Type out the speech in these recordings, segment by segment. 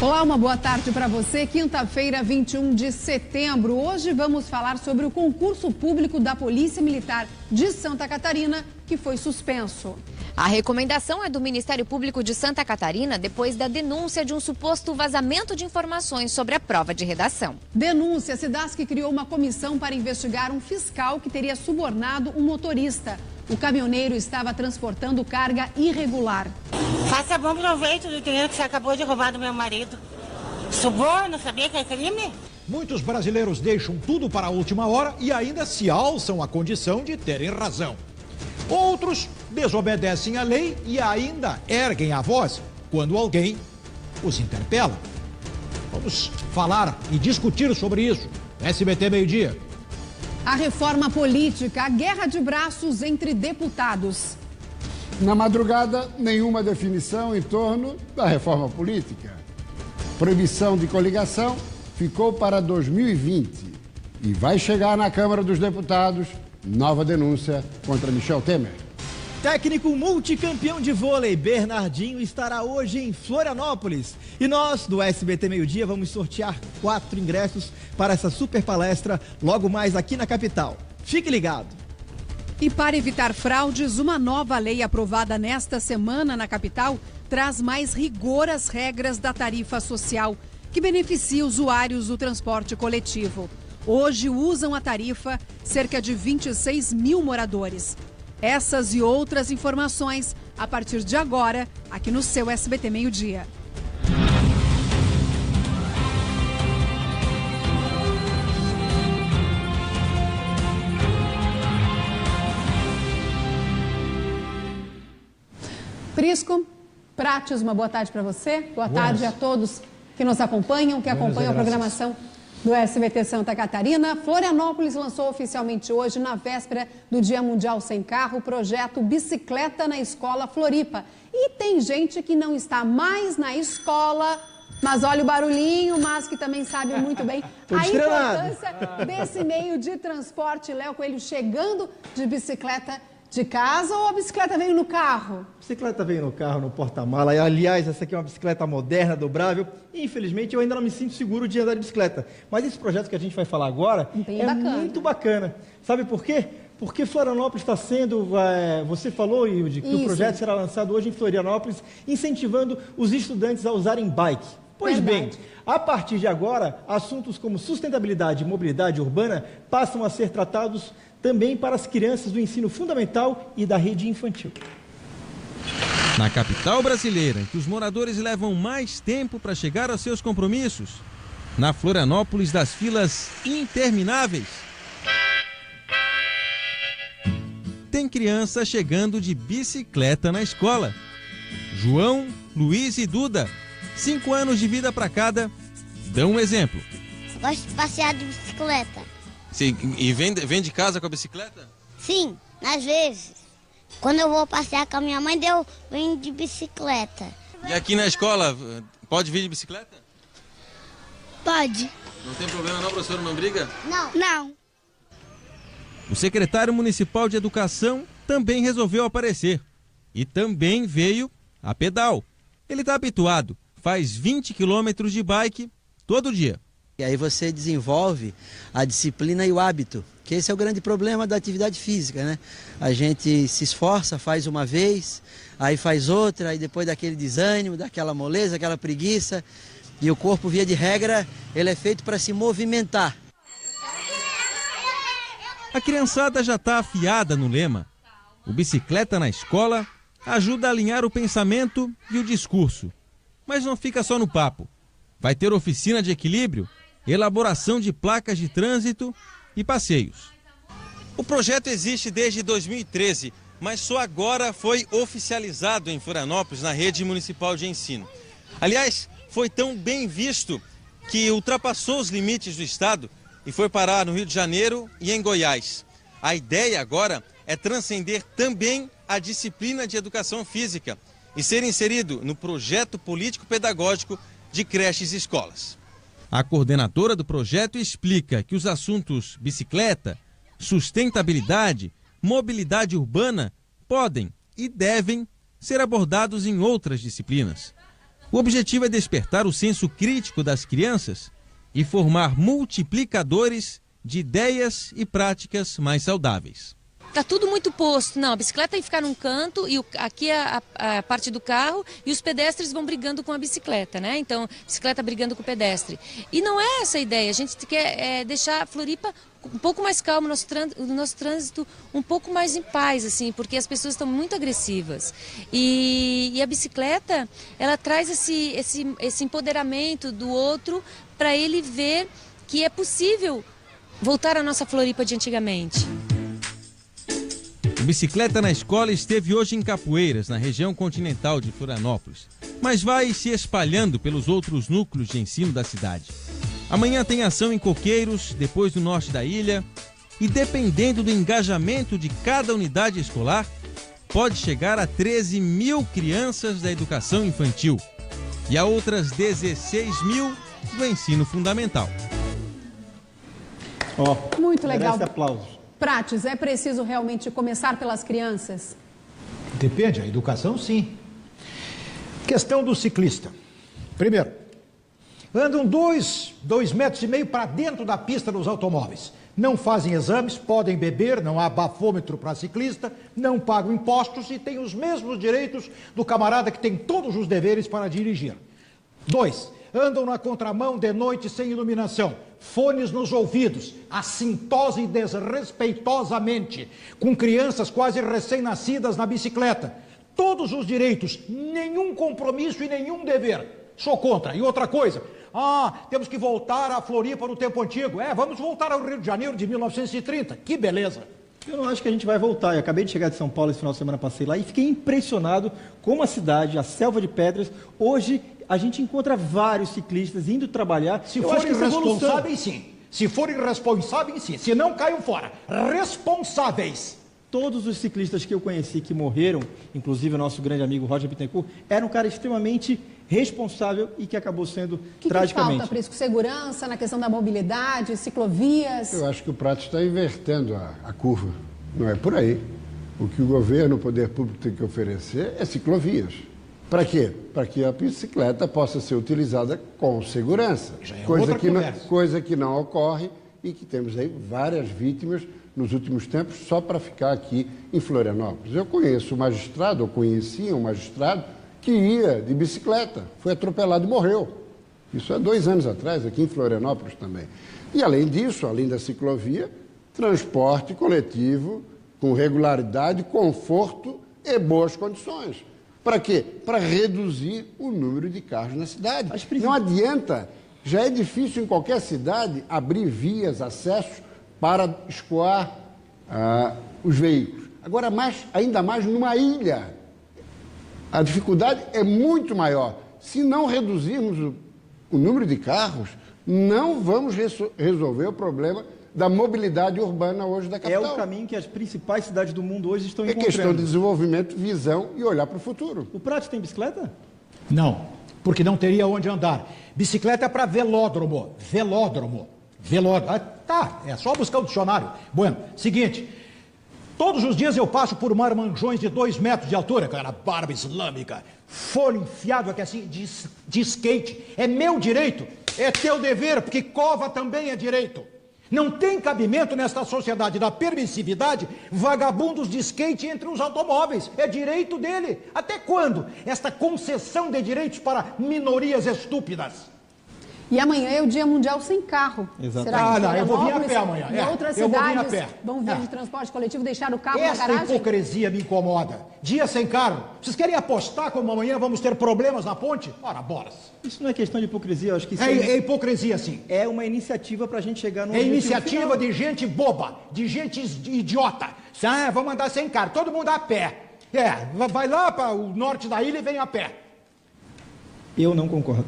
Olá, uma boa tarde para você. Quinta-feira, 21 de setembro. Hoje vamos falar sobre o concurso público da Polícia Militar de Santa Catarina, que foi suspenso. A recomendação é do Ministério Público de Santa Catarina depois da denúncia de um suposto vazamento de informações sobre a prova de redação. Denúncia: a Cidasc criou uma comissão para investigar um fiscal que teria subornado um motorista. O caminhoneiro estava transportando carga irregular. Faça bom proveito do dinheiro que você acabou de roubar do meu marido. Suborno, sabia que é crime? Muitos brasileiros deixam tudo para a última hora e ainda se alçam à condição de terem razão. Outros desobedecem a lei e ainda erguem a voz quando alguém os interpela. Vamos falar e discutir sobre isso. SBT Meio-Dia. A reforma política, a guerra de braços entre deputados. Na madrugada, nenhuma definição em torno da reforma política. Proibição de coligação ficou para 2020 e vai chegar na Câmara dos Deputados nova denúncia contra Michel Temer. Técnico multicampeão de vôlei Bernardinho estará hoje em Florianópolis. E nós, do SBT Meio-Dia, vamos sortear 4 ingressos para essa super palestra logo mais aqui na capital. Fique ligado! E para evitar fraudes, uma nova lei aprovada nesta semana na capital traz mais rigor às regras da tarifa social, que beneficia usuários do transporte coletivo. Hoje usam a tarifa cerca de 26 mil moradores. Essas e outras informações a partir de agora, aqui no seu SBT Meio-Dia. Prisco, Prates, uma boa tarde para você. Boa tarde a todos que nos acompanham, que acompanham a programação do SBT Santa Catarina. Florianópolis lançou oficialmente hoje, na véspera do Dia Mundial Sem Carro, o projeto Bicicleta na Escola Floripa. E tem gente que não está mais na escola, mas olha o barulhinho, mas que também sabe muito bem a importância desse meio de transporte. Léo Coelho, chegando de bicicleta de casa ou a bicicleta veio no carro? A bicicleta veio no carro, no porta-mala. Aliás, essa aqui é uma bicicleta moderna, dobrável. E, infelizmente, eu ainda não me sinto seguro de andar de bicicleta. Mas esse projeto que a gente vai falar agora muito bacana. Sabe por quê? Porque Florianópolis está sendo, você falou, Hilde, que o projeto será lançado hoje em Florianópolis, incentivando os estudantes a usarem bike. Pois bem, a partir de agora, assuntos como sustentabilidade e mobilidade urbana passam a ser tratados também para as crianças do ensino fundamental e da rede infantil. Na capital brasileira, em que os moradores levam mais tempo para chegar aos seus compromissos, na Florianópolis das filas intermináveis, tem criança chegando de bicicleta na escola. João, Luiz e Duda, 5 anos de vida para cada, dão um exemplo. Gosto de passear de bicicleta. Sim, e vem de casa com a bicicleta? Sim, às vezes. Quando eu vou passear com a minha mãe, eu venho de bicicleta. E aqui na escola, pode vir de bicicleta? Pode. Não tem problema não, professor, não briga? Não. O secretário municipal de educação também resolveu aparecer. E também veio a pedal. Ele está habituado, faz 20 quilômetros de bike todo dia. E aí você desenvolve a disciplina e o hábito, que esse é o grande problema da atividade física, né? A gente se esforça, faz uma vez, aí faz outra, aí depois daquele desânimo, daquela moleza, aquela preguiça, e o corpo, via de regra, ele é feito para se movimentar. A criançada já está afiada no lema. O Bicicleta na Escola ajuda a alinhar o pensamento e o discurso. Mas não fica só no papo. Vai ter oficina de equilíbrio, elaboração de placas de trânsito e passeios. O projeto existe desde 2013, mas só agora foi oficializado em Florianópolis, na rede municipal de ensino. Aliás, foi tão bem visto que ultrapassou os limites do estado e foi parar no Rio de Janeiro e em Goiás. A ideia agora é transcender também a disciplina de educação física e ser inserido no projeto político-pedagógico de creches e escolas. A coordenadora do projeto explica que os assuntos bicicleta, sustentabilidade, mobilidade urbana podem e devem ser abordados em outras disciplinas. O objetivo é despertar o senso crítico das crianças e formar multiplicadores de ideias e práticas mais saudáveis. Tá tudo muito posto. Não, a bicicleta tem que ficar num canto e aqui é a parte do carro e os pedestres vão brigando com a bicicleta, né? Então, bicicleta brigando com o pedestre. E não é essa a ideia. A gente quer deixar a Floripa um pouco mais calmo, o nosso trânsito um pouco mais em paz, assim, porque as pessoas estão muito agressivas. E a bicicleta, ela traz esse empoderamento do outro para ele ver que é possível voltar à nossa Floripa de antigamente. O Bicicleta na Escola esteve hoje em Capoeiras, na região continental de Florianópolis, mas vai se espalhando pelos outros núcleos de ensino da cidade. Amanhã tem ação em Coqueiros, depois do norte da ilha, e dependendo do engajamento de cada unidade escolar, pode chegar a 13 mil crianças da educação infantil e a outras 16 mil do ensino fundamental. Muito legal. Aplausos. Prates, é preciso realmente começar pelas crianças? Depende, a educação sim. Questão do ciclista. Primeiro, andam 2,5 metros para dentro da pista dos automóveis. Não fazem exames, podem beber, não há bafômetro para ciclista, não pagam impostos e têm os mesmos direitos do camarada que tem todos os deveres para dirigir. 2, andam na contramão de noite sem iluminação, fones nos ouvidos, assintosam desrespeitosamente, com crianças quase recém-nascidas na bicicleta. Todos os direitos, nenhum compromisso e nenhum dever. Sou contra. E outra coisa, temos que voltar à Floripa no tempo antigo. Vamos voltar ao Rio de Janeiro de 1930. Que beleza. Eu não acho que a gente vai voltar. Eu acabei de chegar de São Paulo esse final de semana, passei lá e fiquei impressionado como a cidade, a selva de pedras, hoje a gente encontra vários ciclistas indo trabalhar. Se forem responsáveis, sim. Se forem responsáveis, sim. Se não, caiam fora. Responsáveis. Todos os ciclistas que eu conheci que morreram, inclusive o nosso grande amigo Roger Bittencourt, era um cara extremamente responsável e que acabou sendo tragicamente. Que falta, Prisco? Segurança na questão da mobilidade, ciclovias? Eu acho que o Prates está invertendo a curva. Não é por aí. O que o governo, o poder público tem que oferecer é ciclovias. Para quê? Para que a bicicleta possa ser utilizada com segurança. Coisa que não ocorre e que temos aí várias vítimas nos últimos tempos só para ficar aqui em Florianópolis. Eu conhecia um magistrado que ia de bicicleta, foi atropelado e morreu. Isso há 2 anos atrás, aqui em Florianópolis também. E além disso, além da ciclovia, transporte coletivo com regularidade, conforto e boas condições. Para quê? Para reduzir o número de carros na cidade. Não adianta, já é difícil em qualquer cidade abrir vias, acessos para escoar os veículos. Agora, ainda mais numa ilha. A dificuldade é muito maior. Se não reduzirmos o número de carros, não vamos resolver o problema da mobilidade urbana hoje da capital. É o caminho que as principais cidades do mundo hoje estão encontrando. É questão de desenvolvimento, visão e olhar para o futuro. O Prates tem bicicleta? Não, porque não teria onde andar. Bicicleta é para velódromo. Velódromo. É só buscar o dicionário. Bueno, seguinte, todos os dias eu passo por marmanjões de 2 metros de altura, cara, barba islâmica, fone enfiado aqui assim, de skate. É meu direito, é teu dever, porque cova também é direito. Não tem cabimento nesta sociedade da permissividade vagabundos de skate entre os automóveis. É direito dele. Até quando esta concessão de direitos para minorias estúpidas? E amanhã é o Dia Mundial Sem Carro. Exatamente. Será que eu vou vir a pé amanhã. E outras cidades vão vir de transporte coletivo deixar o carro na garagem? Essa hipocrisia me incomoda. Dia sem carro. Vocês querem apostar como amanhã vamos ter problemas na ponte? Ora, bolas. Isso não é questão de hipocrisia, eu acho que isso é hipocrisia, sim. É uma iniciativa para a gente chegar no... É iniciativa de gente boba, de gente idiota. Vamos andar sem carro, todo mundo a pé. Vai lá para o norte da ilha e vem a pé. Eu não concordo.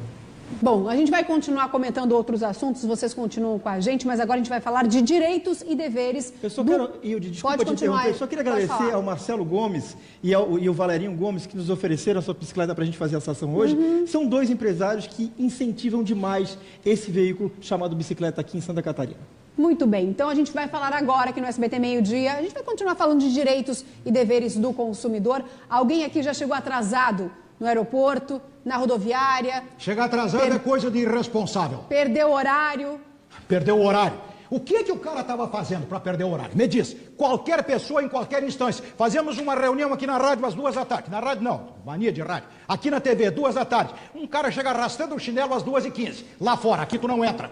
Bom, a gente vai continuar comentando outros assuntos, vocês continuam com a gente, mas agora a gente vai falar de direitos e deveres. Desculpa te interromper, eu só queria agradecer ao Marcelo Gomes e ao Valerinho Gomes que nos ofereceram a sua bicicleta para a gente fazer essa ação hoje. São 2 empresários que incentivam demais esse veículo chamado bicicleta aqui em Santa Catarina. Muito bem, então a gente vai falar agora aqui no SBT Meio Dia, a gente vai continuar falando de direitos e deveres do consumidor. Alguém aqui já chegou atrasado no aeroporto, na rodoviária. Chegar atrasado é coisa de irresponsável. Perdeu o horário. Perdeu o horário. O que o cara estava fazendo para perder o horário? Me diz, qualquer pessoa em qualquer instância. Fazemos uma reunião aqui na rádio às 14h. Na rádio não, mania de rádio. Aqui na TV, 14h. Um cara chega arrastando o chinelo às 2h15. Lá fora, aqui tu não entra.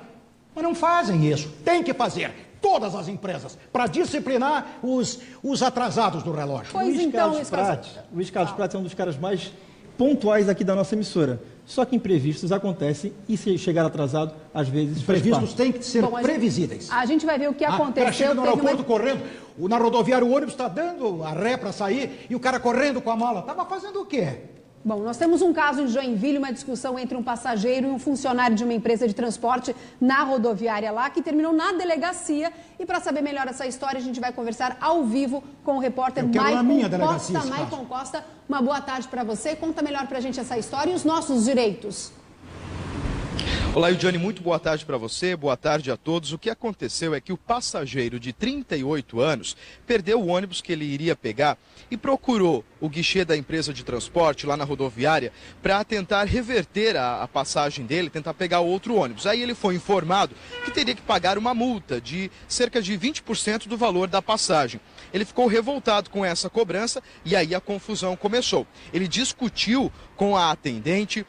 Mas não fazem isso. Tem que fazer. Todas as empresas, para disciplinar os atrasados do relógio. Pois então, o Luiz Carlos Prates é um dos caras mais pontuais aqui da nossa emissora. Só que imprevistos acontecem e se chegar atrasado, às vezes imprevistos têm que ser previsíveis. A gente vai ver o que aconteceu. O cara chega no aeroporto correndo, na rodoviária o ônibus está dando a ré para sair e o cara correndo com a mala. Estava fazendo o quê? Bom, nós temos um caso em Joinville, uma discussão entre um passageiro e um funcionário de uma empresa de transporte na rodoviária lá, que terminou na delegacia. E para saber melhor essa história, a gente vai conversar ao vivo com o repórter Maicon Costa. Maicon Costa, uma boa tarde para você. Conta melhor para a gente essa história e os nossos direitos. Olá, Eudiane, muito boa tarde para você, boa tarde a todos. O que aconteceu é que o passageiro de 38 anos perdeu o ônibus que ele iria pegar e procurou o guichê da empresa de transporte lá na rodoviária para tentar reverter a passagem dele, tentar pegar outro ônibus. Aí ele foi informado que teria que pagar uma multa de cerca de 20% do valor da passagem. Ele ficou revoltado com essa cobrança e aí a confusão começou. Ele discutiu com a atendente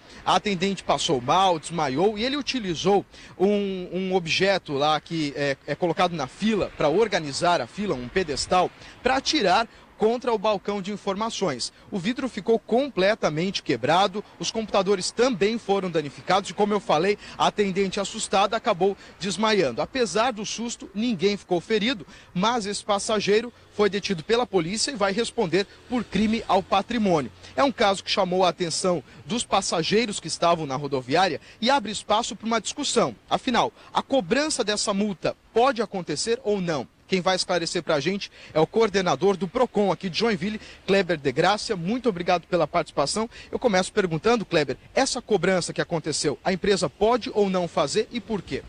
passou mal, desmaiou e ele utilizou um objeto lá que é colocado na fila para organizar a fila, um pedestal, para atirar contra o balcão de informações. O vidro ficou completamente quebrado, os computadores também foram danificados e, como eu falei, a atendente assustada acabou desmaiando. Apesar do susto, ninguém ficou ferido, mas esse passageiro foi detido pela polícia e vai responder por crime ao patrimônio. É um caso que chamou a atenção dos passageiros que estavam na rodoviária e abre espaço para uma discussão. Afinal, a cobrança dessa multa pode acontecer ou não? Quem vai esclarecer para a gente é o coordenador do PROCON aqui de Joinville, Kleber de Gracia. Muito obrigado pela participação. Eu começo perguntando, Kleber, essa cobrança que aconteceu, a empresa pode ou não fazer e por quê?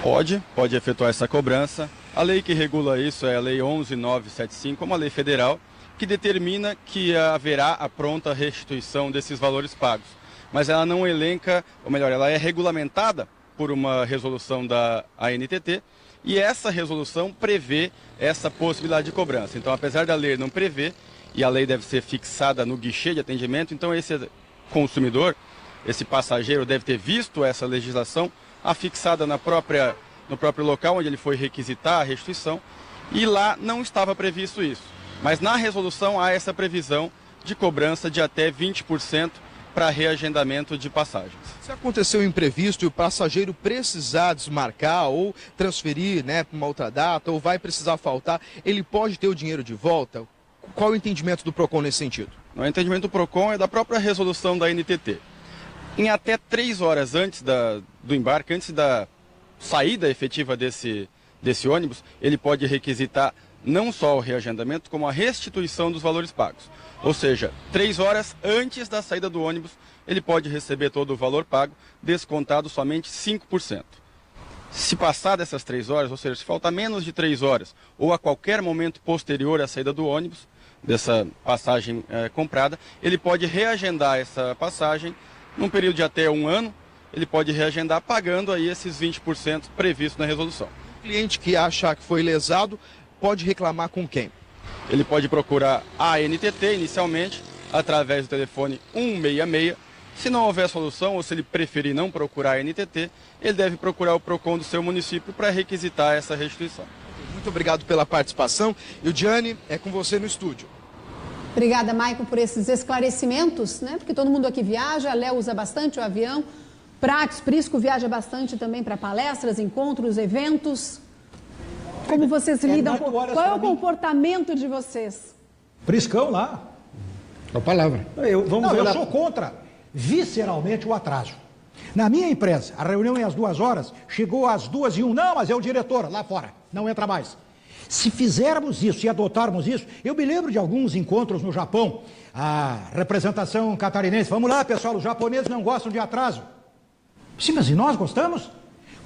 Pode efetuar essa cobrança. A lei que regula isso é a Lei 11.975, uma lei federal, que determina que haverá a pronta restituição desses valores pagos. Mas ela não elenca, ou melhor, ela é regulamentada por uma resolução da ANTT, e essa resolução prevê essa possibilidade de cobrança. Então, apesar da lei não prever, e a lei deve ser fixada no guichê de atendimento, então esse consumidor, esse passageiro deve ter visto essa legislação afixada no próprio local onde ele foi requisitar a restituição, e lá não estava previsto isso. Mas na resolução há essa previsão de cobrança de até 20% para reagendamento de passagens. Se aconteceu um imprevisto e o passageiro precisar desmarcar ou transferir para uma outra data ou vai precisar faltar, ele pode ter o dinheiro de volta? Qual é o entendimento do PROCON nesse sentido? O entendimento do PROCON é da própria resolução da ANTT. Em até 3 horas antes do embarque, antes da saída efetiva desse ônibus, ele pode requisitar não só o reagendamento, como a restituição dos valores pagos. Ou seja, 3 horas antes da saída do ônibus, ele pode receber todo o valor pago, descontado somente 5%. Se passar dessas 3 horas, ou seja, se faltar menos de 3 horas, ou a qualquer momento posterior à saída do ônibus, dessa passagem comprada, ele pode reagendar essa passagem num período de até 1 ano, ele pode reagendar pagando aí esses 20% previstos na resolução. O cliente que achar que foi lesado pode reclamar com quem? Ele pode procurar a ANTT inicialmente, através do telefone 166. Se não houver solução, ou se ele preferir não procurar a ANTT, ele deve procurar o PROCON do seu município para requisitar essa restituição. Muito obrigado pela participação. Eudiane, é com você no estúdio. Obrigada, Maicon, por esses esclarecimentos, Porque todo mundo aqui viaja, Léo usa bastante o avião, Prates, Prisco viaja bastante também para palestras, encontros, eventos. Como vocês lidam? Qual é o comportamento de vocês? Priscão lá. A palavra. Eu sou contra, visceralmente, o atraso. Na minha empresa, a reunião é às 2 horas, chegou às 2:01. Não, mas é o diretor lá fora, não entra mais. Se fizermos isso e adotarmos isso, eu me lembro de alguns encontros no Japão, a representação catarinense. Vamos lá, pessoal, os japoneses não gostam de atraso. Sim, mas e nós gostamos?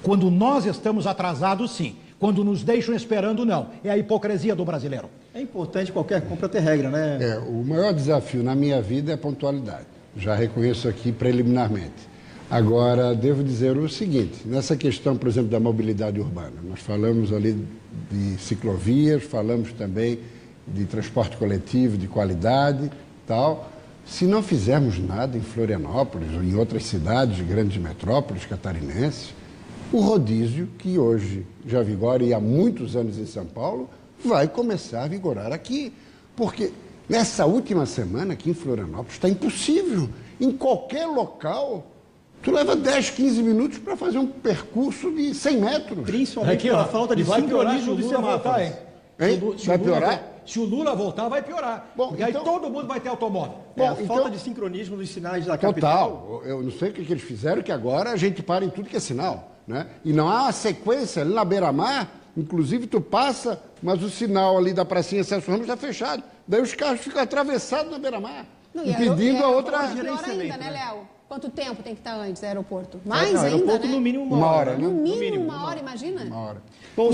Quando nós estamos atrasados, sim. Quando nos deixam esperando, não. É a hipocrisia do brasileiro. É importante qualquer compra ter regra, né? O maior desafio na minha vida é a pontualidade. Já reconheço aqui preliminarmente. Agora, devo dizer o seguinte, nessa questão, por exemplo, da mobilidade urbana, nós falamos ali de ciclovias, falamos também de transporte coletivo, de qualidade, tal. Se não fizermos nada em Florianópolis ou em outras cidades, grandes metrópoles catarinenses, o rodízio, que hoje já vigora e há muitos anos em São Paulo, vai começar a vigorar aqui. Porque nessa última semana aqui em Florianópolis está impossível. Em qualquer local, tu leva 10, 15 minutos para fazer um percurso de 100 metros. Principalmente pela falta de sincronismo dos semáforos. Vai piorar? Se o Lula voltar, vai piorar. Bom, porque aí todo mundo vai ter automóvel. A falta de sincronismo dos sinais da capital. Total. Eu não sei o que eles fizeram, que agora a gente para em tudo que é sinal. Né? E não há uma sequência ali na beira-mar, inclusive tu passa, mas o sinal ali da pracinha Celso Ramos está fechado. Daí os carros ficam atravessados na beira-mar, impedindo a outra... Pior ainda, né, Léo? Quanto tempo tem que estar antes do aeroporto? Mais ainda, aeroporto, né? No mínimo uma hora. No mínimo uma hora, imagina? Uma hora. Bom,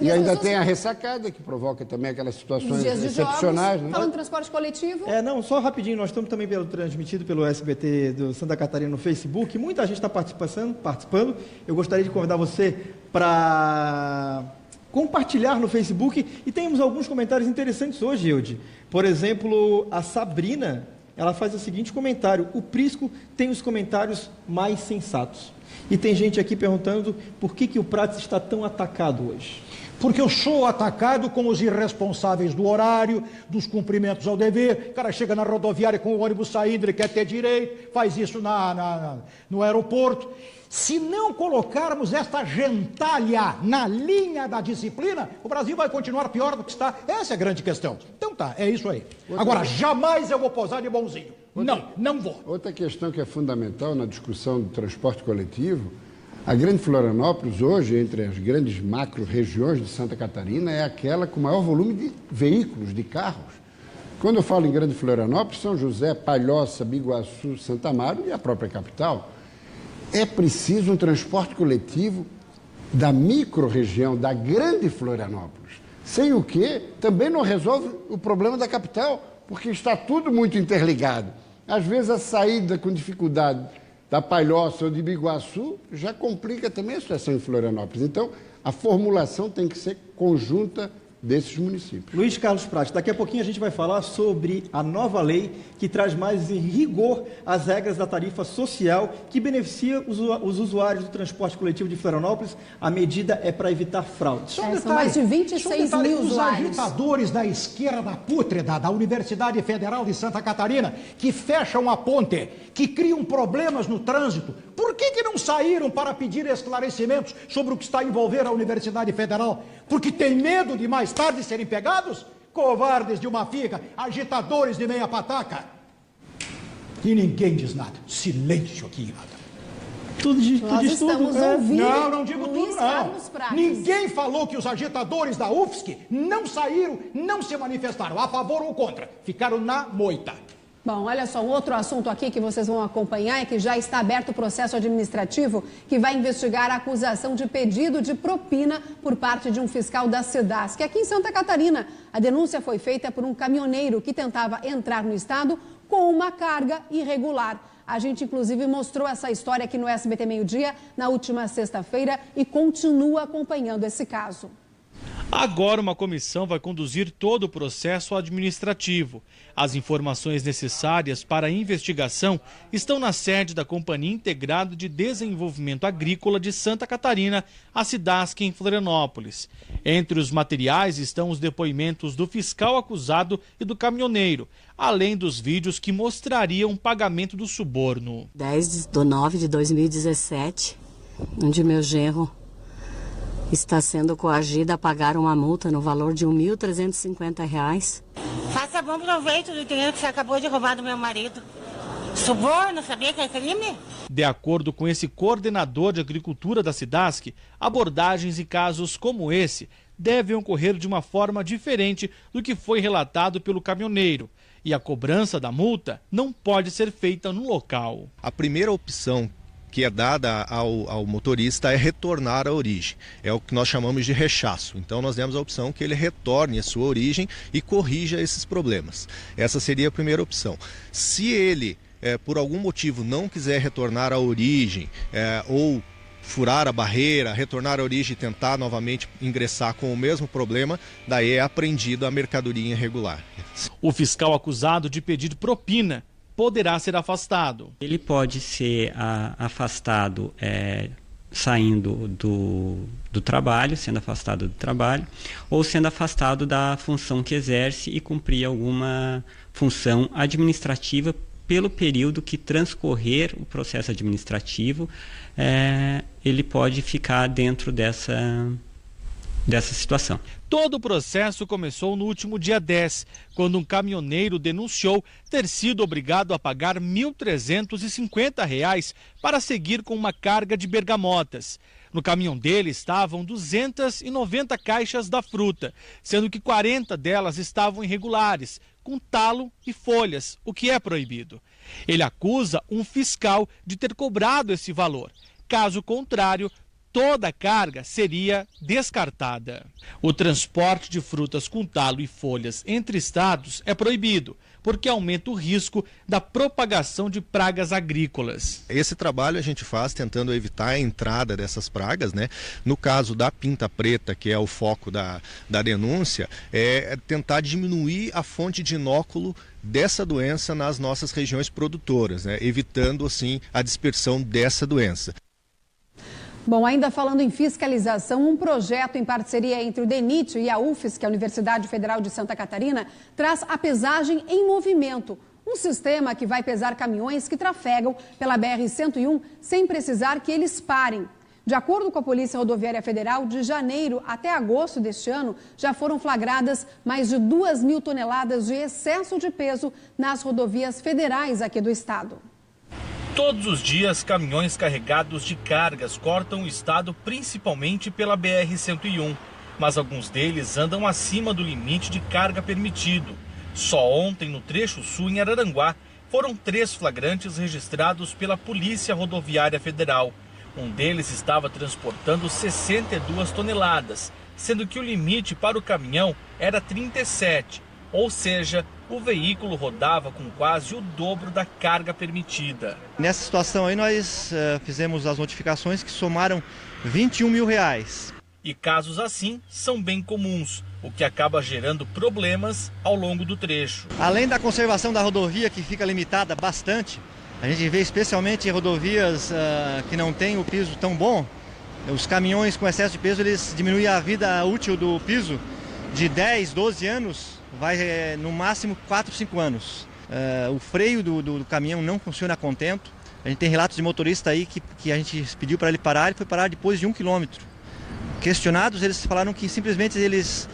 e ainda tem a ressacada, que provoca também aquelas situações excepcionais. Jogos, falando de transporte coletivo. Não, só rapidinho, nós estamos também transmitido pelo SBT do Santa Catarina no Facebook. Muita gente está participando. Eu gostaria de convidar você para compartilhar no Facebook. E temos alguns comentários interessantes hoje, Eude. Por exemplo, a Sabrina, ela faz o seguinte comentário: o Prisco tem os comentários mais sensatos. E tem gente aqui perguntando por que o Prats está tão atacado hoje. Porque eu sou atacado com os irresponsáveis do horário, dos cumprimentos ao dever. O cara chega na rodoviária com o ônibus saindo, ele quer ter direito, faz isso no aeroporto. Se não colocarmos esta gentalha na linha da disciplina, o Brasil vai continuar pior do que está. Essa é a grande questão. Então tá, é isso aí. Agora, jamais eu vou posar de bonzinho. Não vou. Outra questão que é fundamental na discussão do transporte coletivo, a Grande Florianópolis hoje, entre as grandes macro-regiões de Santa Catarina, é aquela com maior volume de veículos, de carros. Quando eu falo em Grande Florianópolis, São José, Palhoça, Biguaçu, Santa Amaro e a própria capital. É preciso um transporte coletivo da micro-região, da Grande Florianópolis. Sem o que também não resolve o problema da capital, porque está tudo muito interligado. Às vezes a saída com dificuldade da Palhoça ou de Biguaçu já complica também a situação em Florianópolis. Então, a formulação tem que ser conjunta desses municípios. Luiz Carlos Prats, daqui a pouquinho a gente vai falar sobre a nova lei que traz mais em rigor as regras da tarifa social que beneficia os usuários do transporte coletivo de Florianópolis. A medida é para evitar fraudes. São mais de 26 mil usuários. Os agitadores da esquerda pútrida da Universidade Federal de Santa Catarina, que fecham a ponte, que criam problemas no trânsito, por que não saíram para pedir esclarecimentos sobre o que está a envolver a Universidade Federal? Porque tem medo de mais tarde serem pegados? Covardes de uma figa, agitadores de meia pataca. E ninguém diz nada. Silêncio aqui, nada. Tudo diz tudo. Não digo tudo, não. Ninguém falou que os agitadores da UFSC não saíram, não se manifestaram a favor ou contra. Ficaram na moita. Bom, olha só, um outro assunto aqui que vocês vão acompanhar é que já está aberto o processo administrativo que vai investigar a acusação de pedido de propina por parte de um fiscal da SEDASC. Aqui em Santa Catarina, a denúncia foi feita por um caminhoneiro que tentava entrar no estado com uma carga irregular. A gente, inclusive, mostrou essa história aqui no SBT Meio-Dia na última sexta-feira e continua acompanhando esse caso. Agora uma comissão vai conduzir todo o processo administrativo. As informações necessárias para a investigação estão na sede da Companhia Integrada de Desenvolvimento Agrícola de Santa Catarina, a SEDASC, em Florianópolis. Entre os materiais estão os depoimentos do fiscal acusado e do caminhoneiro, além dos vídeos que mostrariam o pagamento do suborno. 10/9/2017, onde meu genro está sendo coagido a pagar uma multa no valor de R$ 1.350. Faça bom proveito do dinheiro que você acabou de roubar do meu marido. Suborno, sabia que é crime? De acordo com esse coordenador de agricultura da SEDASC, abordagens em casos como esse devem ocorrer de uma forma diferente do que foi relatado pelo caminhoneiro. E a cobrança da multa não pode ser feita no local. A primeira opção que é dada ao motorista é retornar à origem. É o que nós chamamos de rechaço. Então nós demos a opção que ele retorne à sua origem e corrija esses problemas. Essa seria a primeira opção. Se ele, por algum motivo, não quiser retornar à origem ou furar a barreira, retornar à origem e tentar novamente ingressar com o mesmo problema, daí é apreendida a mercadoria irregular. O fiscal acusado de pedir propina poderá ser afastado. Ele pode ser afastado saindo do trabalho, sendo afastado do trabalho, ou sendo afastado da função que exerce e cumprir alguma função administrativa pelo período que transcorrer o processo administrativo, ele pode ficar dentro dessa situação. Todo o processo começou no último dia 10, quando um caminhoneiro denunciou ter sido obrigado a pagar R$ 1.350 para seguir com uma carga de bergamotas. No caminhão dele estavam 290 caixas da fruta, sendo que 40 delas estavam irregulares, com talo e folhas, o que é proibido. Ele acusa um fiscal de ter cobrado esse valor. Caso contrário, toda a carga seria descartada. O transporte de frutas com talo e folhas entre estados é proibido, porque aumenta o risco da propagação de pragas agrícolas. Esse trabalho a gente faz tentando evitar a entrada dessas pragas, né? No caso da pinta preta, que é o foco da denúncia, é tentar diminuir a fonte de inóculo dessa doença nas nossas regiões produtoras, né? Evitando assim a dispersão dessa doença. Bom, ainda falando em fiscalização, um projeto em parceria entre o DENIT e a UFSC, a Universidade Federal de Santa Catarina, traz a pesagem em movimento. Um sistema que vai pesar caminhões que trafegam pela BR-101 sem precisar que eles parem. De acordo com a Polícia Rodoviária Federal, de janeiro até agosto deste ano, já foram flagradas mais de 2.000 toneladas de excesso de peso nas rodovias federais aqui do estado. Todos os dias, caminhões carregados de cargas cortam o estado, principalmente pela BR-101. Mas alguns deles andam acima do limite de carga permitido. Só ontem, no trecho sul, em Araranguá, foram 3 flagrantes registrados pela Polícia Rodoviária Federal. Um deles estava transportando 62 toneladas, sendo que o limite para o caminhão era 37. Ou seja, o veículo rodava com quase o dobro da carga permitida. Nessa situação aí nós fizemos as notificações que somaram R$21 mil. E casos assim são bem comuns, o que acaba gerando problemas ao longo do trecho. Além da conservação da rodovia, que fica limitada bastante, a gente vê especialmente em rodovias que não tem o piso tão bom, os caminhões com excesso de peso, eles diminuem a vida útil do piso de 10, 12 anos, vai no máximo 4, 5 anos. O freio do caminhão não funciona a contento. A gente tem relatos de motorista aí que a gente pediu para ele parar, ele foi parar depois de 1 quilômetro. Questionados, eles falaram que simplesmente eles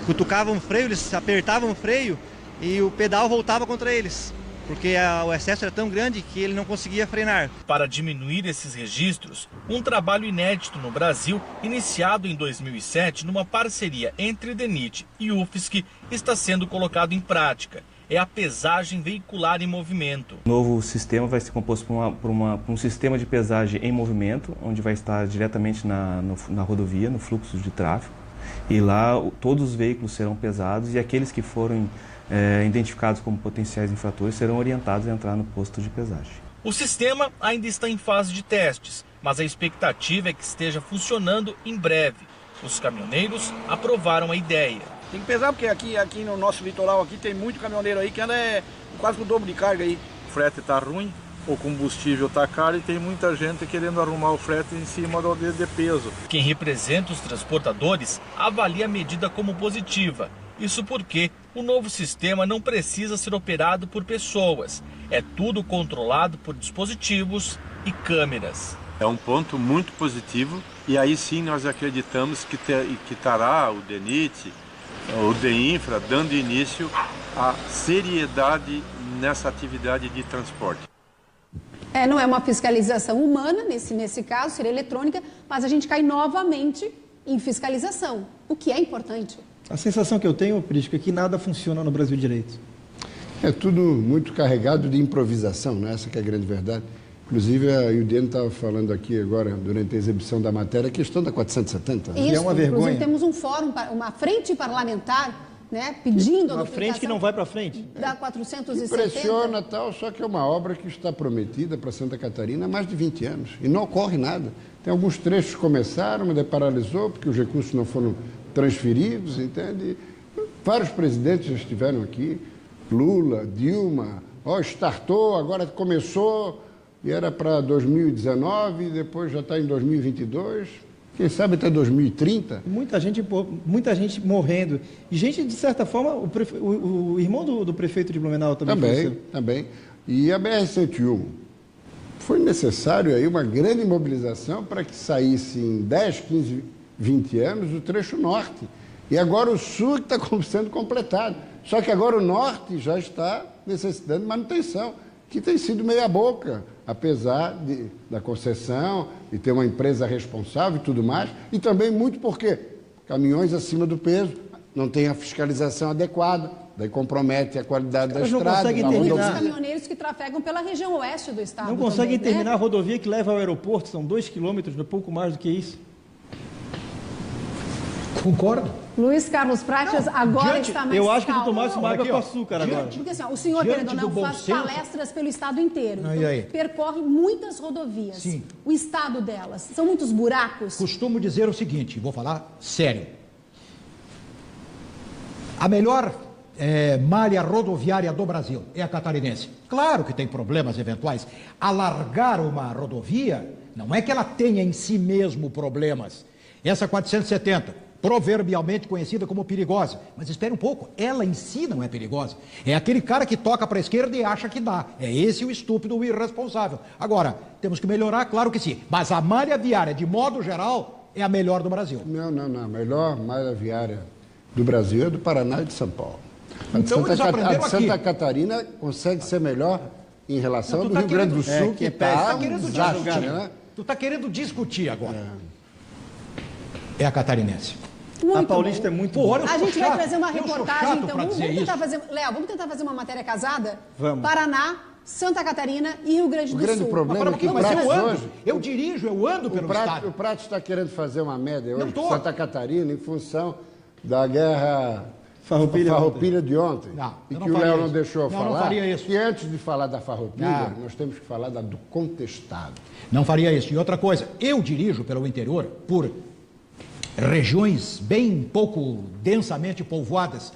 cutucavam o freio, eles apertavam o freio e o pedal voltava contra eles, porque o excesso era tão grande que ele não conseguia frenar. Para diminuir esses registros, um trabalho inédito no Brasil, iniciado em 2007 numa parceria entre DENIT e UFSC, está sendo colocado em prática. É a pesagem veicular em movimento. O novo sistema vai ser composto por um sistema de pesagem em movimento, onde vai estar diretamente na rodovia, no fluxo de tráfego. E lá todos os veículos serão pesados e aqueles que forem identificados como potenciais infratores serão orientados a entrar no posto de pesagem. O sistema ainda está em fase de testes, mas a expectativa é que esteja funcionando em breve. Os caminhoneiros aprovaram a ideia. Tem que pesar porque aqui no nosso litoral aqui tem muito caminhoneiro aí que anda quase com o dobro de carga aí. O frete está ruim, o combustível está caro e tem muita gente querendo arrumar o frete em cima do de peso. Quem representa os transportadores avalia a medida como positiva. Isso porque o novo sistema não precisa ser operado por pessoas. É tudo controlado por dispositivos e câmeras. É um ponto muito positivo e aí sim nós acreditamos que estará o DENIT, o DEINFRA, dando início à seriedade nessa atividade de transporte. Não é uma fiscalização humana, nesse caso, seria eletrônica, mas a gente cai novamente em fiscalização, o que é importante. A sensação que eu tenho, Prisca, é que nada funciona no Brasil direito. É tudo muito carregado de improvisação, né? Essa que é a grande verdade. Inclusive, a Yudiane estava falando aqui agora, durante a exibição da matéria, a questão da 470. Isso, que é uma vergonha. Inclusive, temos um fórum, uma frente parlamentar, né, pedindo a uma frente que não vai para frente. Da 470. Impressiona tal, só que é uma obra que está prometida para Santa Catarina há mais de 20 anos e não ocorre nada. Tem alguns trechos que começaram, mas paralisou porque os recursos não foram transferidos, entende? Vários presidentes já estiveram aqui, Lula, Dilma, startou, agora começou e era para 2019, depois já está em 2022, quem sabe até 2030. Muita gente morrendo. E gente, de certa forma, o irmão do prefeito de Blumenau também. Também. E a BR-101, foi necessário aí uma grande mobilização para que saísse em 10, 15, 20 anos o trecho norte. E agora o sul está sendo completado. Só que agora o norte já está necessitando de manutenção, que tem sido meia boca, apesar da concessão, de ter uma empresa responsável e tudo mais, e também muito porque caminhões acima do peso, não tem a fiscalização adequada, daí compromete a qualidade da estrada. Não conseguem terminar. Os caminhoneiros que trafegam pela região oeste do estado. Não conseguem terminar a rodovia que leva ao aeroporto, são 2 quilômetros, pouco mais do que isso. Concordo. Luiz Carlos Prates agora está mais Eu acho que tu calmo. tomasse uma água com açúcar agora. Porque assim, o senhor, querendo ou não, faz palestras pelo estado inteiro. Então, percorre muitas rodovias. Sim. O estado delas. São muitos buracos? Costumo dizer o seguinte, vou falar sério. A melhor malha rodoviária do Brasil é a catarinense. Claro que tem problemas eventuais. Alargar uma rodovia, não é que ela tenha em si mesmo problemas. Essa 470, proverbialmente conhecida como perigosa. Mas espere um pouco, ela em si não é perigosa. É aquele cara que toca para a esquerda e acha que dá. É esse o estúpido, o irresponsável. Agora, temos que melhorar, claro que sim. Mas a malha viária, de modo geral, é a melhor do Brasil. Não. A melhor malha viária do Brasil é do Paraná e de São Paulo. A de Santa Catarina consegue ser melhor em relação ao do Rio Grande do Sul, que está Tu está querendo discutir agora. É a catarinense. A Paulista é muito boa. A gente vai trazer uma reportagem, então. Vamos tentar fazer, Léo, vamos tentar fazer uma matéria casada? Vamos. Paraná, Santa Catarina e Rio Grande do Sul. O grande problema é que eu dirijo, eu ando pelo estado. O Prates está querendo fazer uma média hoje de Santa Catarina em função da guerra farroupilha de ontem. E que o Léo não deixou eu falar. Não faria isso. E antes de falar da farroupilha, nós temos que falar do contestado. Não faria isso. E outra coisa, eu dirijo pelo interior por regiões bem pouco densamente povoadas,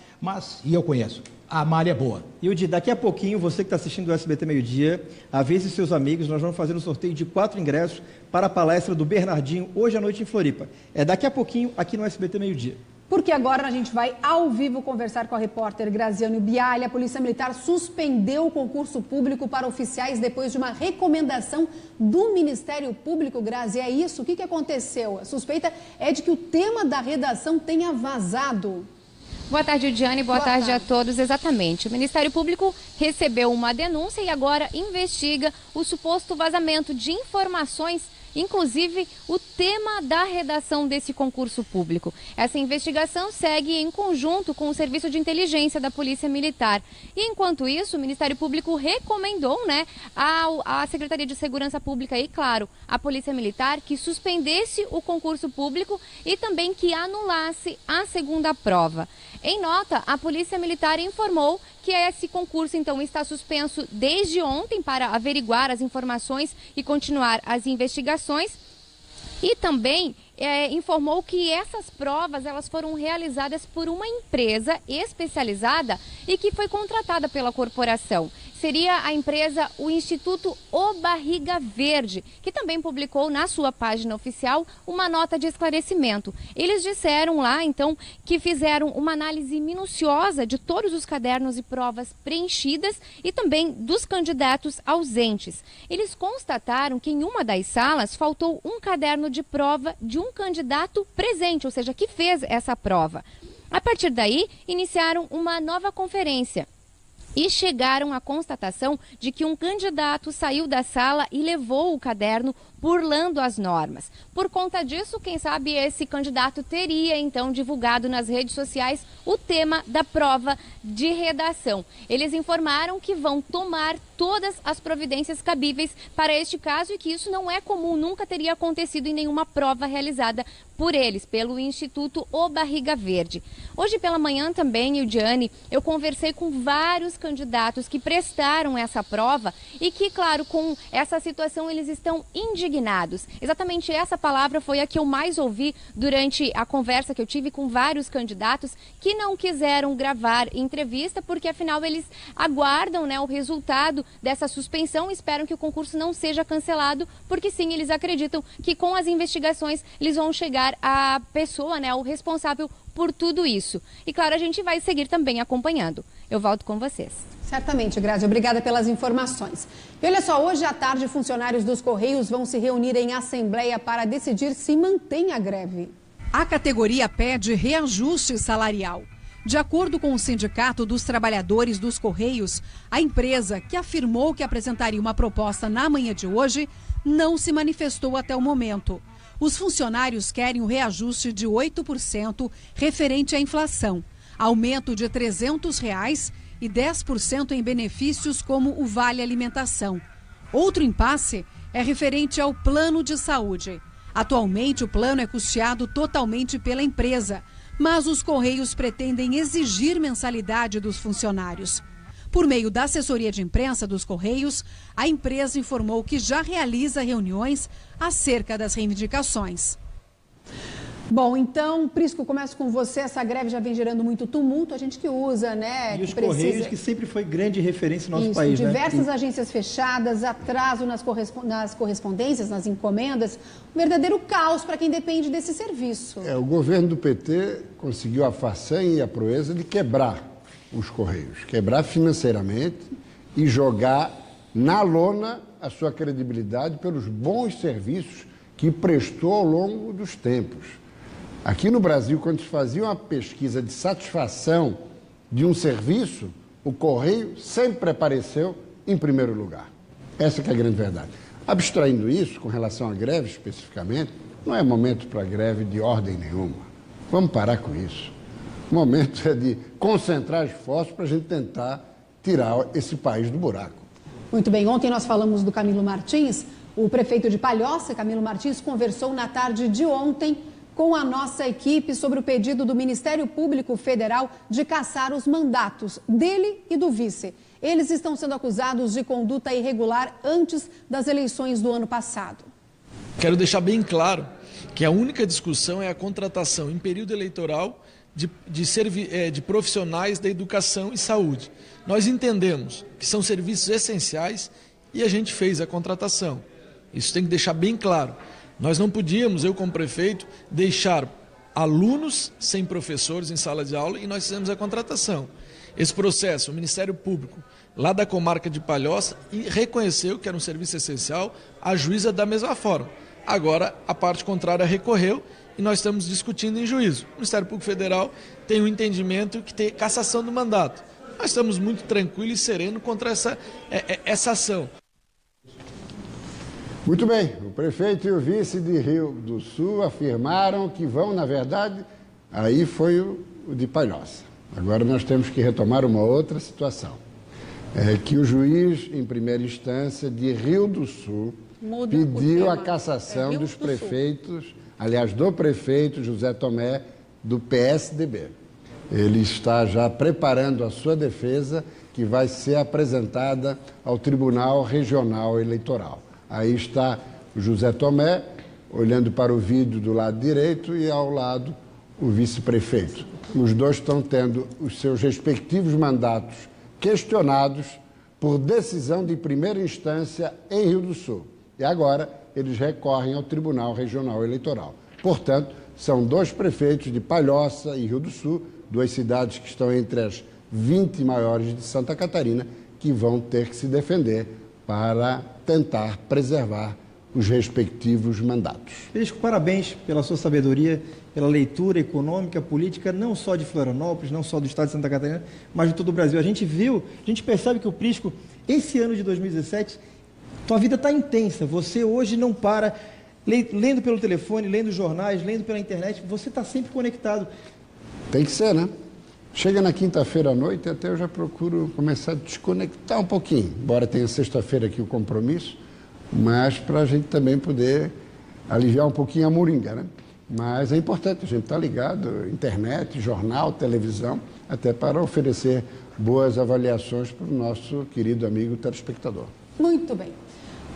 e eu conheço. A malha é boa. E daqui a pouquinho, você que está assistindo o SBT Meio-Dia, avise seus amigos, nós vamos fazer um sorteio de 4 ingressos para a palestra do Bernardinho, hoje à noite em Floripa. É daqui a pouquinho, aqui no SBT Meio-Dia. Porque agora a gente vai ao vivo conversar com a repórter Graziane Bialha. A Polícia Militar suspendeu o concurso público para oficiais depois de uma recomendação do Ministério Público. Grazi, é isso? O que aconteceu? A suspeita é de que o tema da redação tenha vazado. Boa tarde, Diane. Boa tarde a todos. Exatamente. O Ministério Público recebeu uma denúncia e agora investiga o suposto vazamento de informações, inclusive o tema da redação desse concurso público. Essa investigação segue em conjunto com o Serviço de Inteligência da Polícia Militar. E enquanto isso, o Ministério Público recomendou, à Secretaria de Segurança Pública e, claro, à Polícia Militar que suspendesse o concurso público e também que anulasse a segunda prova. Em nota, a Polícia Militar informou que esse concurso, então, está suspenso desde ontem para averiguar as informações e continuar as investigações. E também informou que essas provas elas foram realizadas por uma empresa especializada e que foi contratada pela corporação. Seria a empresa, o Instituto O Barriga Verde, que também publicou na sua página oficial uma nota de esclarecimento. Eles disseram lá, então, que fizeram uma análise minuciosa de todos os cadernos e provas preenchidas e também dos candidatos ausentes. Eles constataram que em uma das salas faltou um caderno de prova de um candidato presente, ou seja, que fez essa prova. A partir daí, iniciaram uma nova conferência. e chegaram à constatação de que um candidato saiu da sala e levou o caderno burlando as normas. Por conta disso, quem sabe esse candidato teria então divulgado nas redes sociais o tema da prova de redação. Eles informaram que vão tomar todas as providências cabíveis para este caso e que isso não é comum, nunca teria acontecido em nenhuma prova realizada por eles, pelo Instituto O Barriga Verde. Hoje pela manhã também, Ildiane, eu conversei com vários candidatos que prestaram essa prova e que, claro, com essa situação eles estão indignados. Exatamente essa palavra foi a que eu mais ouvi durante a conversa que eu tive com vários candidatos que não quiseram gravar entrevista porque, afinal, eles aguardam, né, o resultado dessa suspensão e esperam que o concurso não seja cancelado, porque sim, eles acreditam que com as investigações eles vão chegar à pessoa, né, o responsável por tudo isso. E claro, a gente vai seguir também acompanhando. Eu volto com vocês. Certamente, Grazi. Obrigada pelas informações. E olha só, hoje à tarde, funcionários dos Correios vão se reunir em assembleia para decidir se mantém a greve. A categoria pede reajuste salarial. De acordo com o Sindicato dos Trabalhadores dos Correios, a empresa, que afirmou que apresentaria uma proposta na manhã de hoje, não se manifestou até o momento. Os funcionários querem um reajuste de 8% referente à inflação, aumento de R$ 300 e 10% em benefícios como o Vale Alimentação. Outro impasse é referente ao plano de saúde. Atualmente, o plano é custeado totalmente pela empresa, mas os Correios pretendem exigir mensalidade dos funcionários. Por meio da assessoria de imprensa dos Correios, a empresa informou que já realiza reuniões acerca das reivindicações. Bom, então, Prisco, começo com você. Essa greve já vem gerando muito tumulto, a gente que usa, né? E os Correios, que sempre foi grande referência no nosso país, diversas né? agências fechadas, atraso nas correspondências, nas encomendas, um verdadeiro caos para quem depende desse serviço. O governo do PT conseguiu a façanha e a proeza de quebrar os Correios, quebrar financeiramente e jogar na lona a sua credibilidade pelos bons serviços que prestou ao longo dos tempos. Aqui no Brasil, quando se fazia uma pesquisa de satisfação de um serviço, o Correio sempre apareceu em primeiro lugar. Essa que é a grande verdade. Abstraindo isso, com relação à greve especificamente, não é momento para greve de ordem nenhuma. Vamos parar com isso. O momento é de concentrar esforços para a gente tentar tirar esse país do buraco. Muito bem, ontem nós falamos do Camilo Martins. O prefeito de Palhoça, Camilo Martins, conversou na tarde de ontem com a nossa equipe sobre o pedido do Ministério Público Federal de cassar os mandatos dele e do vice. Eles estão sendo acusados de conduta irregular antes das eleições do ano passado. Quero deixar bem claro que a única discussão é a contratação em período eleitoral de profissionais da educação e saúde. Nós entendemos que são serviços essenciais e a gente fez a contratação. Isso tem que deixar bem claro. Nós não podíamos, eu como prefeito, deixar alunos sem professores em sala de aula e nós fizemos a contratação. Esse processo, o Ministério Público, lá da comarca de Palhoça, reconheceu que era um serviço essencial, a juíza da mesma forma. Agora, a parte contrária recorreu e nós estamos discutindo em juízo. O Ministério Público Federal tem um entendimento que tem cassação do mandato. Nós estamos muito tranquilos e serenos contra essa ação. Muito bem, o prefeito e o vice de Rio do Sul afirmaram que vão, na verdade, aí foi o de Palhoça. Agora nós temos que retomar uma outra situação. É que o juiz, em primeira instância, de Rio do Sul, pediu a cassação dos prefeitos, aliás, do prefeito José Tomé, do PSDB. Ele está já preparando a sua defesa, que vai ser apresentada ao Tribunal Regional Eleitoral. Aí está o José Tomé, olhando para o vídeo do lado direito, e ao lado o vice-prefeito. Os dois estão tendo os seus respectivos mandatos questionados por decisão de primeira instância em Rio do Sul. E agora eles recorrem ao Tribunal Regional Eleitoral. Portanto, são dois prefeitos de Palhoça e Rio do Sul, duas cidades que estão entre as 20 maiores de Santa Catarina, que vão ter que se defender para tentar preservar os respectivos mandatos. Prisco, parabéns pela sua sabedoria, pela leitura econômica, política, não só de Florianópolis, não só do estado de Santa Catarina, mas de todo o Brasil. A gente percebe que o Prisco, esse ano de 2017, tua vida está intensa. Você hoje não para, lendo pelo telefone, lendo jornais, lendo pela internet, você está sempre conectado. Tem que ser, né? Chega na quinta-feira à noite, até eu já procuro começar a desconectar um pouquinho, embora tenha sexta-feira aqui o compromisso, mas para a gente também poder aliviar um pouquinho a moringa, né? Mas é importante a gente estar ligado, internet, jornal, televisão, até para oferecer boas avaliações para o nosso querido amigo telespectador. Muito bem.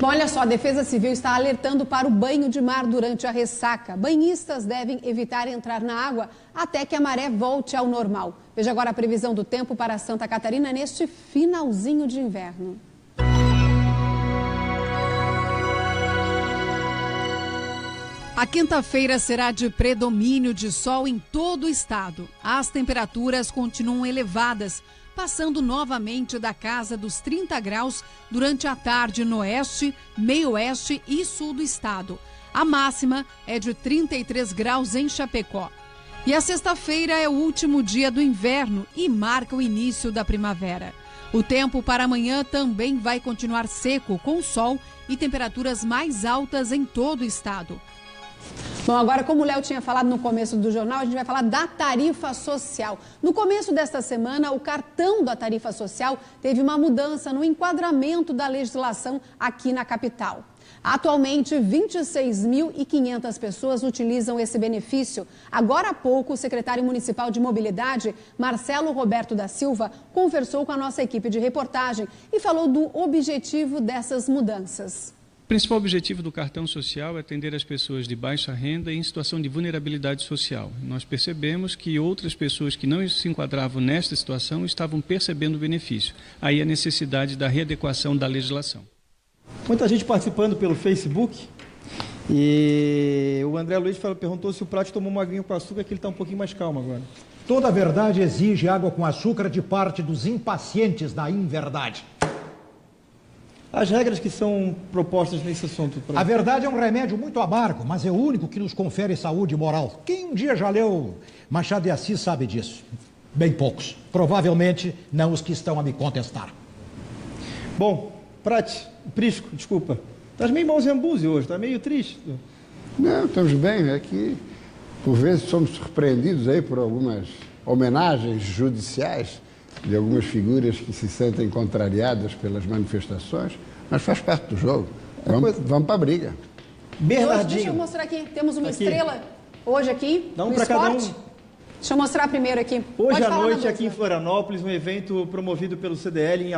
Bom, olha só, a Defesa Civil está alertando para o banho de mar durante a ressaca. Banhistas devem evitar entrar na água até que a maré volte ao normal. Veja agora a previsão do tempo para Santa Catarina neste finalzinho de inverno. A quinta-feira será de predomínio de sol em todo o estado. As temperaturas continuam elevadas, passando novamente da casa dos 30 graus durante a tarde no oeste, meio-oeste e sul do estado. A máxima é de 33 graus em Chapecó. E a sexta-feira é o último dia do inverno e marca o início da primavera. O tempo para amanhã também vai continuar seco, com sol e temperaturas mais altas em todo o estado. Bom, agora, como o Léo tinha falado no começo do jornal, a gente vai falar da tarifa social. No começo desta semana, o cartão da tarifa social teve uma mudança no enquadramento da legislação aqui na capital. Atualmente, 26.500 pessoas utilizam esse benefício. Agora há pouco, o secretário municipal de Mobilidade, Marcelo Roberto da Silva, conversou com a nossa equipe de reportagem e falou do objetivo dessas mudanças. O principal objetivo do cartão social é atender as pessoas de baixa renda e em situação de vulnerabilidade social. Nós percebemos que outras pessoas que não se enquadravam nesta situação estavam percebendo o benefício. Aí a necessidade da readequação da legislação. Muita gente participando pelo Facebook e o André Luiz perguntou se o Prato tomou uma aguinha com açúcar, que ele está um pouquinho mais calmo agora. Toda verdade exige água com açúcar de parte dos impacientes da inverdade. As regras que são propostas nesse assunto. A verdade é um remédio muito amargo, mas é o único que nos confere saúde moral. Quem um dia já leu Machado de Assis sabe disso. Bem poucos. Provavelmente não os que estão a me contestar. Bom, Prisco, desculpa. Estás meio malzembúzio hoje, está meio triste. Não, estamos bem. É que por vezes somos surpreendidos aí por algumas homenagens judiciais de algumas figuras que se sentem contrariadas pelas manifestações, mas faz parte do jogo. Vamos para a briga. Bernardinho. Deixa eu mostrar aqui. Temos uma estrela hoje aqui no esporte. Deixa eu mostrar primeiro aqui. Hoje à noite, aqui em Florianópolis, um evento promovido pelo CDL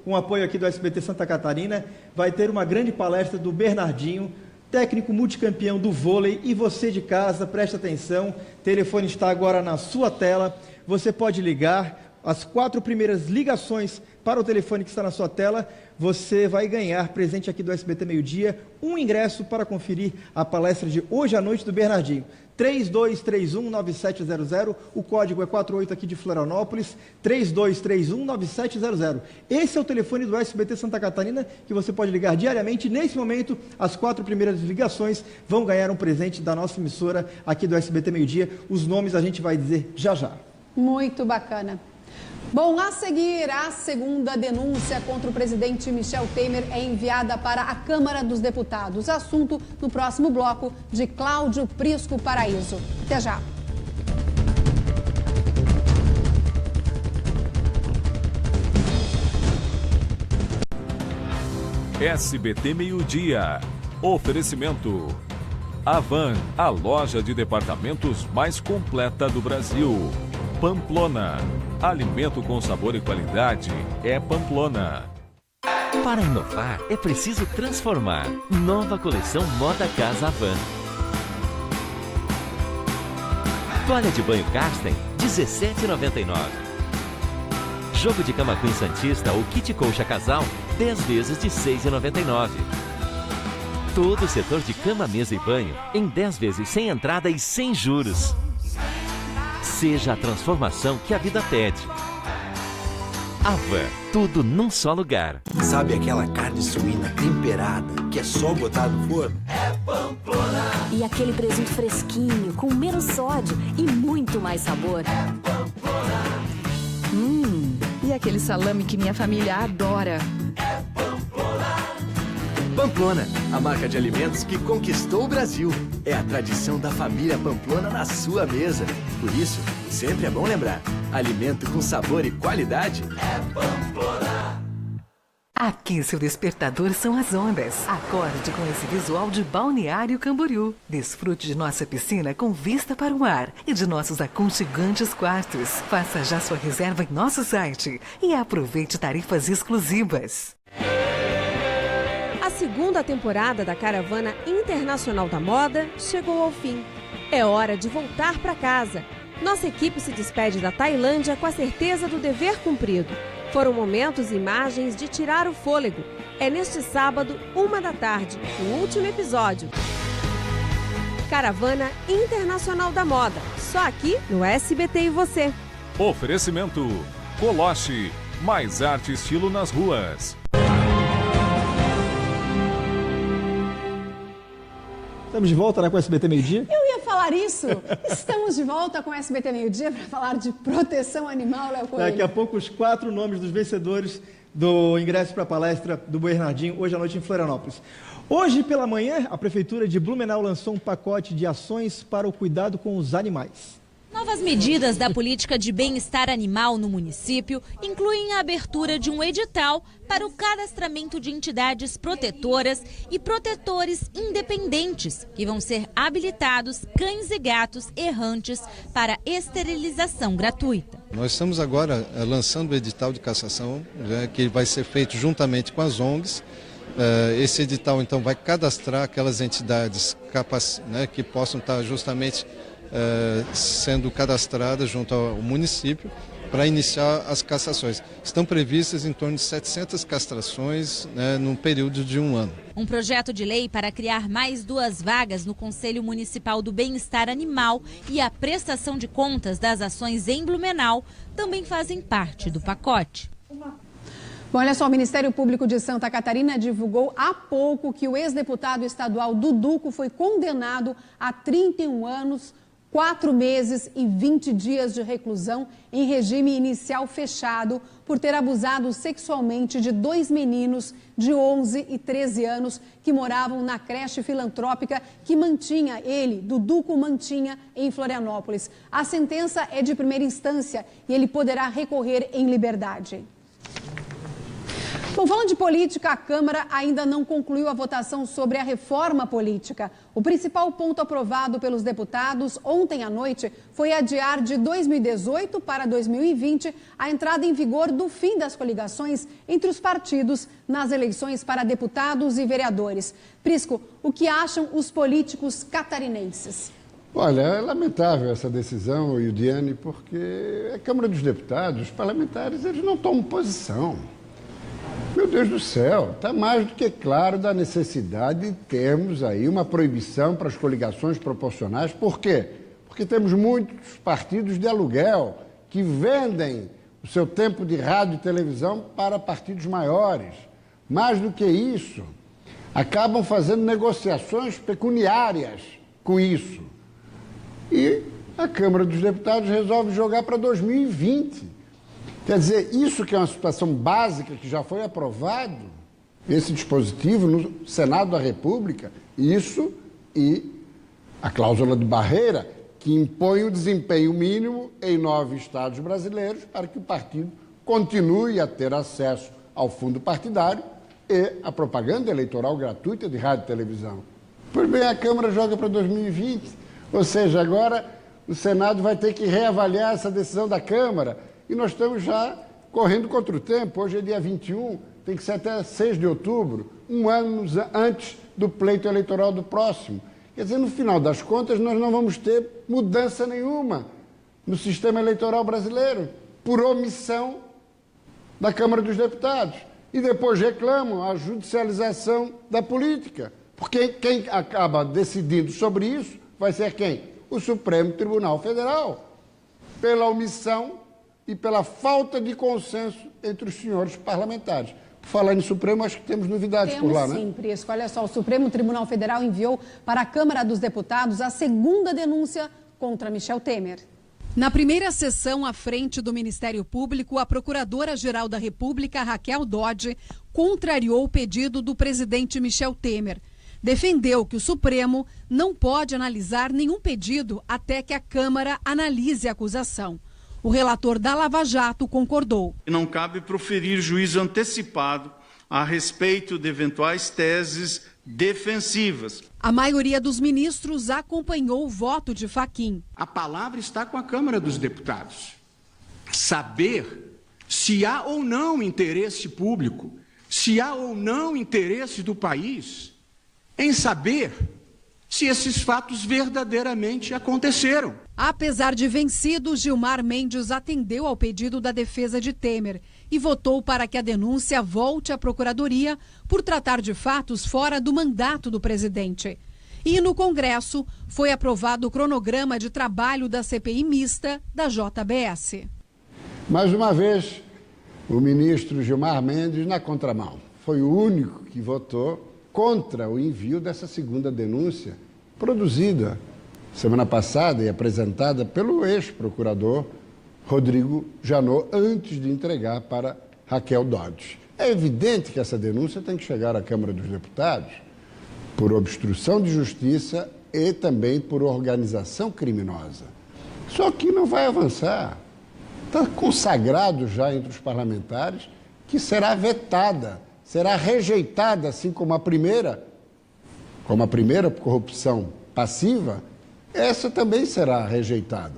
com apoio aqui do SBT Santa Catarina, vai ter uma grande palestra do Bernardinho, técnico multicampeão do vôlei. E você de casa, preste atenção, o telefone está agora na sua tela, você pode ligar. As 4 primeiras ligações para o telefone que está na sua tela, você vai ganhar presente aqui do SBT Meio-Dia, um ingresso para conferir a palestra de hoje à noite do Bernardinho. 3231-9700, o código é 48 aqui de Florianópolis, 3231-9700. Esse é o telefone do SBT Santa Catarina, que você pode ligar diariamente. Nesse momento, as 4 primeiras ligações vão ganhar um presente da nossa emissora aqui do SBT Meio-Dia. Os nomes a gente vai dizer já já. Muito bacana. Bom, a seguir, a segunda denúncia contra o presidente Michel Temer é enviada para a Câmara dos Deputados. Assunto no próximo bloco de Cláudio Prisco Paraíso. Até já. SBT Meio-Dia. Oferecimento. Avan, a loja de departamentos mais completa do Brasil. Pamplona. Alimento com sabor e qualidade é Pamplona. Para inovar, é preciso transformar. Nova coleção Moda Casa Avan. Toalha de banho Karsten, R$ 17,99. Jogo de cama Queen Santista ou kit colcha casal, 10 vezes de R$ 6,99. Todo o setor de cama, mesa e banho, em 10 vezes sem entrada e sem juros. Seja a transformação que a vida pede. Avan, tudo num só lugar. Sabe aquela carne suína temperada que é só botar no forno? É Pamplona. E aquele presunto fresquinho, com menos sódio e muito mais sabor? É Pamplona. E aquele salame que minha família adora? É Pamplona. Pamplona, a marca de alimentos que conquistou o Brasil. É a tradição da família Pamplona na sua mesa. Por isso, sempre é bom lembrar, alimento com sabor e qualidade é Pamplona. Aqui seu despertador são as ondas. Acorde com esse visual de Balneário Camboriú. Desfrute de nossa piscina com vista para o mar e de nossos aconchegantes quartos. Faça já sua reserva em nosso site e aproveite tarifas exclusivas. A segunda temporada da Caravana Internacional da Moda chegou ao fim. É hora de voltar para casa. Nossa equipe se despede da Tailândia com a certeza do dever cumprido. Foram momentos e imagens de tirar o fôlego. É neste sábado, 13h, o último episódio. Caravana Internacional da Moda, só aqui no SBT e você. Oferecimento Coloche, mais arte e estilo nas ruas. Estamos de volta, né, com o SBT Meio-Dia? Eu ia falar isso. Estamos de volta com o SBT Meio-Dia para falar de proteção animal, Léo Coelho. Daqui a pouco, os 4 nomes dos vencedores do ingresso para a palestra do Bernardinho, hoje à noite em Florianópolis. Hoje pela manhã, a Prefeitura de Blumenau lançou um pacote de ações para o cuidado com os animais. Novas medidas da política de bem-estar animal no município incluem a abertura de um edital para o cadastramento de entidades protetoras e protetores independentes, que vão ser habilitados cães e gatos errantes para esterilização gratuita. Nós estamos agora lançando o edital de cassação, que vai ser feito juntamente com as ONGs. Esse edital, então, vai cadastrar aquelas entidades que possam estar justamente sendo cadastradas junto ao município para iniciar as cassações. Estão previstas em torno de 700 castrações num período de 1 ano. Um projeto de lei para criar mais 2 vagas no Conselho Municipal do Bem-Estar Animal e a prestação de contas das ações em Blumenau também fazem parte do pacote. Bom, olha só, o Ministério Público de Santa Catarina divulgou há pouco que o ex-deputado estadual Duduco foi condenado a 31 anos, 4 meses e 20 dias de reclusão em regime inicial fechado por ter abusado sexualmente de 2 meninos de 11 e 13 anos que moravam na creche filantrópica que Duduco mantinha em Florianópolis. A sentença é de primeira instância e ele poderá recorrer em liberdade. Bom, falando de política, a Câmara ainda não concluiu a votação sobre a reforma política. O principal ponto aprovado pelos deputados ontem à noite foi adiar de 2018 para 2020 a entrada em vigor do fim das coligações entre os partidos nas eleições para deputados e vereadores. Prisco, o que acham os políticos catarinenses? Olha, é lamentável essa decisão, Yudiane, porque a Câmara dos Deputados, os parlamentares, eles não tomam posição. Meu Deus do céu, está mais do que claro da necessidade de termos aí uma proibição para as coligações proporcionais. Por quê? Porque temos muitos partidos de aluguel que vendem o seu tempo de rádio e televisão para partidos maiores. Mais do que isso, acabam fazendo negociações pecuniárias com isso. E a Câmara dos Deputados resolve jogar para 2020. Quer dizer, isso que é uma situação básica que já foi aprovado, esse dispositivo no Senado da República, isso e a cláusula de barreira que impõe o desempenho mínimo em 9 estados brasileiros para que o partido continue a ter acesso ao fundo partidário e a propaganda eleitoral gratuita de rádio e televisão. Pois bem, a Câmara joga para 2020, ou seja, agora o Senado vai ter que reavaliar essa decisão da Câmara. E nós estamos já correndo contra o tempo. Hoje é dia 21, tem que ser até 6 de outubro, 1 ano antes do pleito eleitoral do próximo. Quer dizer, no final das contas, nós não vamos ter mudança nenhuma no sistema eleitoral brasileiro, por omissão da Câmara dos Deputados. E depois reclamam a judicialização da política. Porque quem acaba decidindo sobre isso vai ser quem? O Supremo Tribunal Federal, pela omissão e pela falta de consenso entre os senhores parlamentares. Por falar em Supremo, acho que temos novidades por lá, né? Sim, Prisco. Olha só, o Supremo Tribunal Federal enviou para a Câmara dos Deputados a segunda denúncia contra Michel Temer. Na primeira sessão à frente do Ministério Público, a Procuradora-Geral da República, Raquel Dodge, contrariou o pedido do presidente Michel Temer. Defendeu que o Supremo não pode analisar nenhum pedido até que a Câmara analise a acusação. O relator da Lava Jato concordou. Não cabe proferir juízo antecipado a respeito de eventuais teses defensivas. A maioria dos ministros acompanhou o voto de Fachin. A palavra está com a Câmara dos Deputados. Saber se há ou não interesse público, se há ou não interesse do país em saber se esses fatos verdadeiramente aconteceram. Apesar de vencido, Gilmar Mendes atendeu ao pedido da defesa de Temer e votou para que a denúncia volte à Procuradoria por tratar de fatos fora do mandato do presidente. E no Congresso foi aprovado o cronograma de trabalho da CPI mista da JBS. Mais uma vez, o ministro Gilmar Mendes na contramão. Foi o único que votou contra o envio dessa segunda denúncia, produzida semana passada e apresentada pelo ex-procurador Rodrigo Janot, antes de entregar para Raquel Dodge. É evidente que essa denúncia tem que chegar à Câmara dos Deputados por obstrução de justiça e também por organização criminosa. Só que não vai avançar. Está consagrado já entre os parlamentares que será vetada, será rejeitada, assim como a primeira por corrupção passiva, essa também será rejeitada.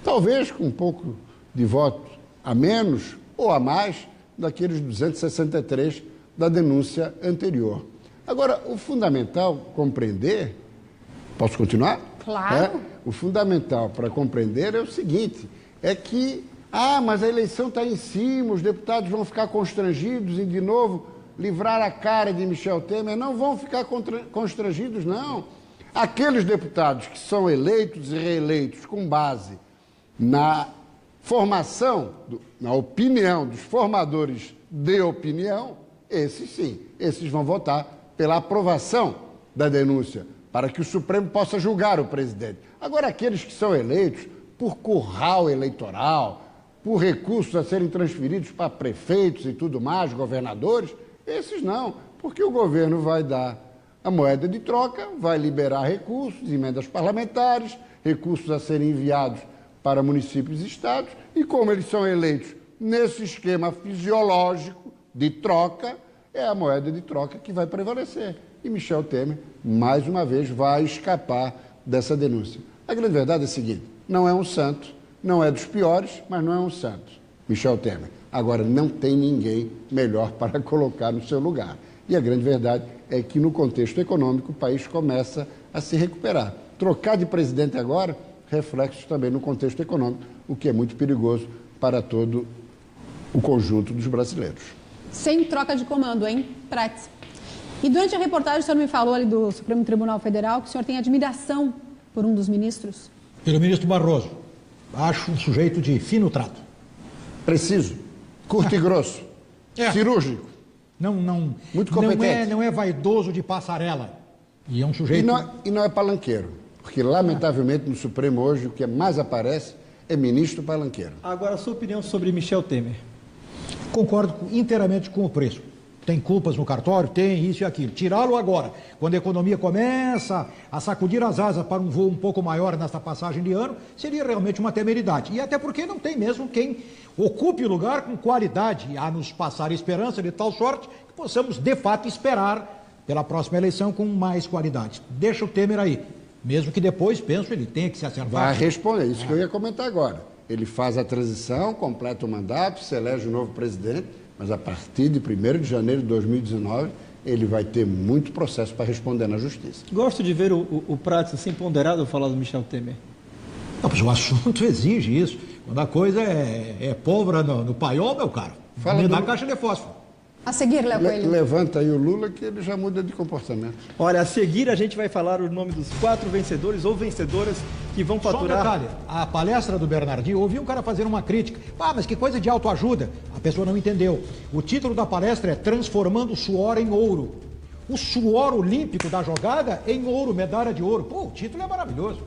Talvez com um pouco de voto a menos ou a mais daqueles 263 da denúncia anterior. Agora, o fundamental compreender... Posso continuar? Claro. O fundamental para compreender é o seguinte, é que, mas a eleição está em cima, os deputados vão ficar constrangidos e, de novo, livrar a cara de Michel Temer. Não vão ficar constrangidos, não. Aqueles deputados que são eleitos e reeleitos com base na formação, na opinião dos formadores de opinião, esses sim, esses vão votar pela aprovação da denúncia, para que o Supremo possa julgar o presidente. Agora, aqueles que são eleitos por curral eleitoral, por recursos a serem transferidos para prefeitos e tudo mais, governadores, esses não, porque o governo vai dar a moeda de troca, vai liberar recursos, emendas parlamentares, recursos a serem enviados para municípios e estados, e como eles são eleitos nesse esquema fisiológico de troca, é a moeda de troca que vai prevalecer. E Michel Temer, mais uma vez, vai escapar dessa denúncia. A grande verdade é a seguinte, não é um santo, não é dos piores, mas não é um santo, Michel Temer. Agora, não tem ninguém melhor para colocar no seu lugar. E a grande verdade é que, no contexto econômico, o país começa a se recuperar. Trocar de presidente agora, reflexos também no contexto econômico, o que é muito perigoso para todo o conjunto dos brasileiros. Sem troca de comando, hein, Prates? E durante a reportagem, o senhor me falou ali do Supremo Tribunal Federal que o senhor tem admiração por um dos ministros. Pelo ministro Barroso. Acho um sujeito de fino trato. Preciso, curto e grosso, cirúrgico. Muito competente. Não é vaidoso de passarela. E é um sujeito... E não é palanqueiro, porque lamentavelmente no Supremo hoje o que mais aparece é ministro palanqueiro. Agora, a sua opinião sobre Michel Temer? Concordo inteiramente com o preço. Tem culpas no cartório? Tem isso e aquilo. Tirá-lo agora, quando a economia começa a sacudir as asas para um voo um pouco maior nesta passagem de ano, seria realmente uma temeridade. E até porque não tem mesmo quem ocupe o lugar com qualidade, a nos passar esperança de tal sorte que possamos, de fato, esperar pela próxima eleição com mais qualidade. Deixa o Temer aí. Mesmo que depois, penso, ele tenha que se acertar. Vai responder, isso que eu ia comentar agora. Ele faz a transição, completa o mandato, se elege o novo presidente, mas a partir de 1º de janeiro de 2019, ele vai ter muito processo para responder na Justiça. Gosto de ver o Prates assim ponderado falar do Michel Temer. Não, mas o assunto exige isso. Quando a coisa é pólvora no paiol, meu caro, na caixa de fósforo. A seguir, Léo Coelho. Levanta aí o Lula que ele já muda de comportamento. Olha, a seguir a gente vai falar o nome dos 4 vencedores ou vencedoras que vão faturar... Só um detalhe, a palestra do Bernardinho, ouvi um cara fazer uma crítica. Mas que coisa de autoajuda. A pessoa não entendeu. O título da palestra é Transformando o Suor em Ouro. O suor olímpico da jogada em ouro, medalha de ouro. Pô, o título é maravilhoso.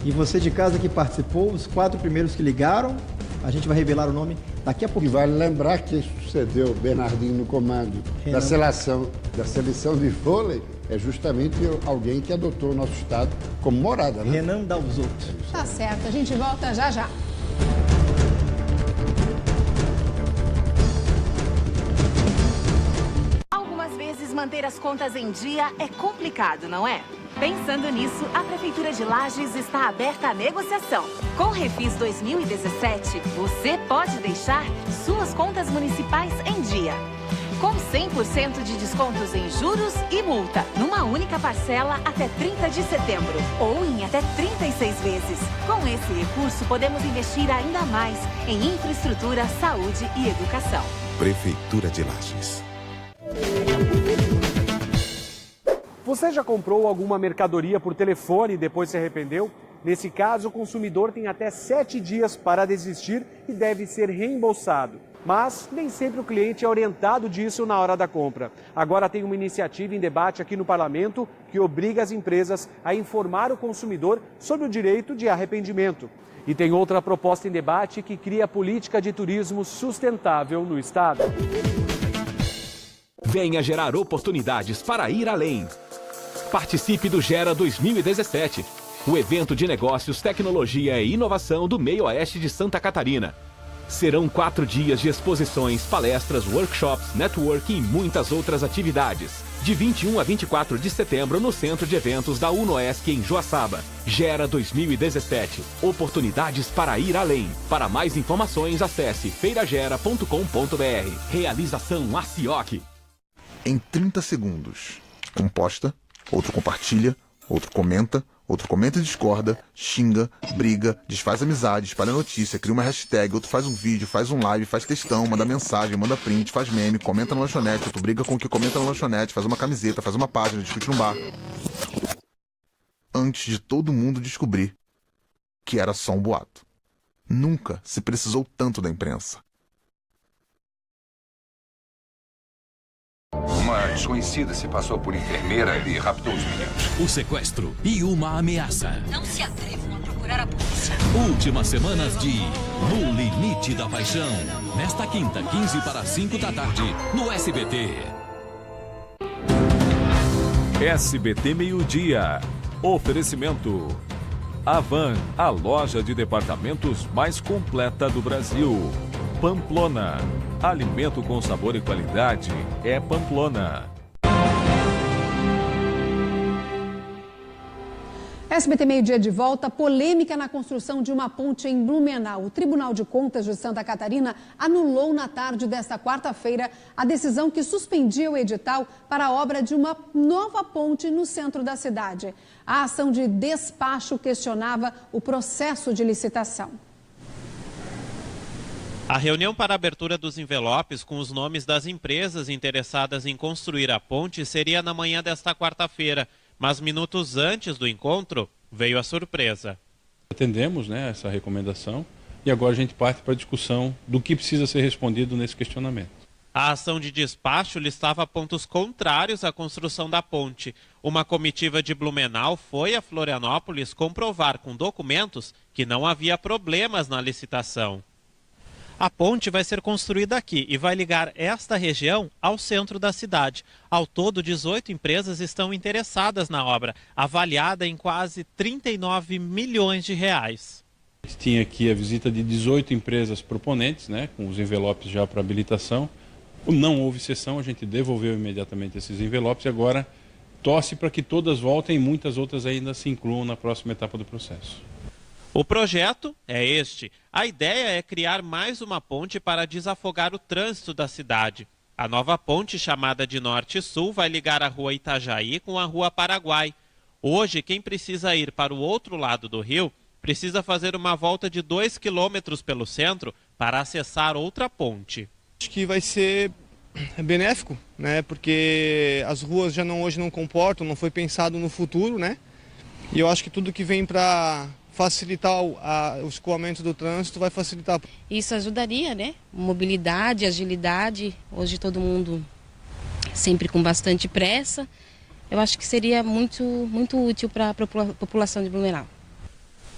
E você de casa que participou, os 4 primeiros que ligaram, a gente vai revelar o nome daqui a pouco. E vale lembrar que sucedeu o Bernardinho no comando da seleção de vôlei, é justamente alguém que adotou o nosso estado como morada, né? Renan Dalzotto. Tá certo, a gente volta já já. Algumas vezes manter as contas em dia é complicado, não é? Pensando nisso, a Prefeitura de Lages está aberta à negociação. Com o Refis 2017, você pode deixar suas contas municipais em dia. Com 100% de descontos em juros e multa, numa única parcela até 30 de setembro, ou em até 36 vezes. Com esse recurso, podemos investir ainda mais em infraestrutura, saúde e educação. Prefeitura de Lages. Você já comprou alguma mercadoria por telefone e depois se arrependeu? Nesse caso, o consumidor tem até 7 dias para desistir e deve ser reembolsado. Mas nem sempre o cliente é orientado disso na hora da compra. Agora tem uma iniciativa em debate aqui no Parlamento que obriga as empresas a informar o consumidor sobre o direito de arrependimento. E tem outra proposta em debate que cria política de turismo sustentável no estado. Venha gerar oportunidades para ir além. Participe do Gera 2017, o evento de negócios, tecnologia e inovação do meio oeste de Santa Catarina. Serão 4 dias de exposições, palestras, workshops, networking e muitas outras atividades. De 21 a 24 de setembro no Centro de Eventos da UNOESC em Joaçaba. Gera 2017. Oportunidades para ir além. Para mais informações, acesse feiragera.com.br. Realização ACIOC. Em 30 segundos, um posta, outro compartilha, outro comenta e discorda, xinga, briga, desfaz amizade, espalha notícia, cria uma hashtag, outro faz um vídeo, faz um live, faz textão, manda mensagem, manda print, faz meme, comenta na lanchonete, outro briga com o que comenta na lanchonete, faz uma camiseta, faz uma página, discute no bar. Antes de todo mundo descobrir que era só um boato. Nunca se precisou tanto da imprensa. Uma desconhecida se passou por enfermeira e raptou os meninos. O sequestro e uma ameaça. Não se atrevam a procurar a polícia. Últimas semanas de No Limite da Paixão. Nesta quinta, 15 para as 5 da tarde, no SBT. SBT Meio-Dia. Oferecimento. Avan, a loja de departamentos mais completa do Brasil. Pamplona. Alimento com sabor e qualidade é Pamplona. SBT Meio-Dia de volta. Polêmica na construção de uma ponte em Blumenau. O Tribunal de Contas de Santa Catarina anulou na tarde desta quarta-feira a decisão que suspendia o edital para a obra de uma nova ponte no centro da cidade. A ação de despacho questionava o processo de licitação. A reunião para a abertura dos envelopes com os nomes das empresas interessadas em construir a ponte seria na manhã desta quarta-feira, mas minutos antes do encontro veio a surpresa. Atendemos, essa recomendação e agora a gente parte para a discussão do que precisa ser respondido nesse questionamento. A ação de despacho listava pontos contrários à construção da ponte. Uma comitiva de Blumenau foi a Florianópolis comprovar com documentos que não havia problemas na licitação. A ponte vai ser construída aqui e vai ligar esta região ao centro da cidade. Ao todo, 18 empresas estão interessadas na obra, avaliada em quase 39 milhões de reais. A gente tinha aqui a visita de 18 empresas proponentes, com os envelopes já para habilitação. Não houve sessão, a gente devolveu imediatamente esses envelopes e agora torce para que todas voltem e muitas outras ainda se incluam na próxima etapa do processo. O projeto é este. A ideia é criar mais uma ponte para desafogar o trânsito da cidade. A nova ponte, chamada de Norte e Sul, vai ligar a Rua Itajaí com a Rua Paraguai. Hoje, quem precisa ir para o outro lado do rio precisa fazer uma volta de 2 quilômetros pelo centro para acessar outra ponte. Acho que vai ser benéfico, né? Porque as ruas já hoje não comportam, não foi pensado no futuro, né? E eu acho que tudo que vem para facilitar o escoamento do trânsito vai facilitar. Isso ajudaria, né? Mobilidade, agilidade. Hoje todo mundo sempre com bastante pressa. Eu acho que seria muito útil para a população de Blumenau.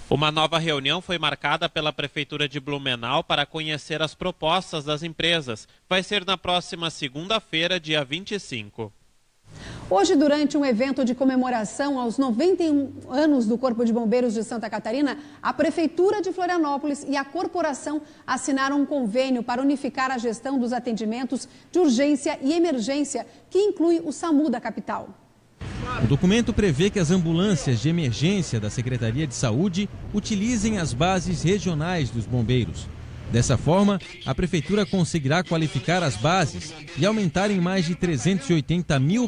Uma nova reunião foi marcada pela Prefeitura de Blumenau para conhecer as propostas das empresas. Vai ser na próxima segunda-feira, dia 25. Hoje, durante um evento de comemoração aos 91 anos do Corpo de Bombeiros de Santa Catarina, a Prefeitura de Florianópolis e a corporação assinaram um convênio para unificar a gestão dos atendimentos de urgência e emergência, que inclui o SAMU da capital. O documento prevê que as ambulâncias de emergência da Secretaria de Saúde utilizem as bases regionais dos bombeiros. Dessa forma, a Prefeitura conseguirá qualificar as bases e aumentar em mais de R$380 mil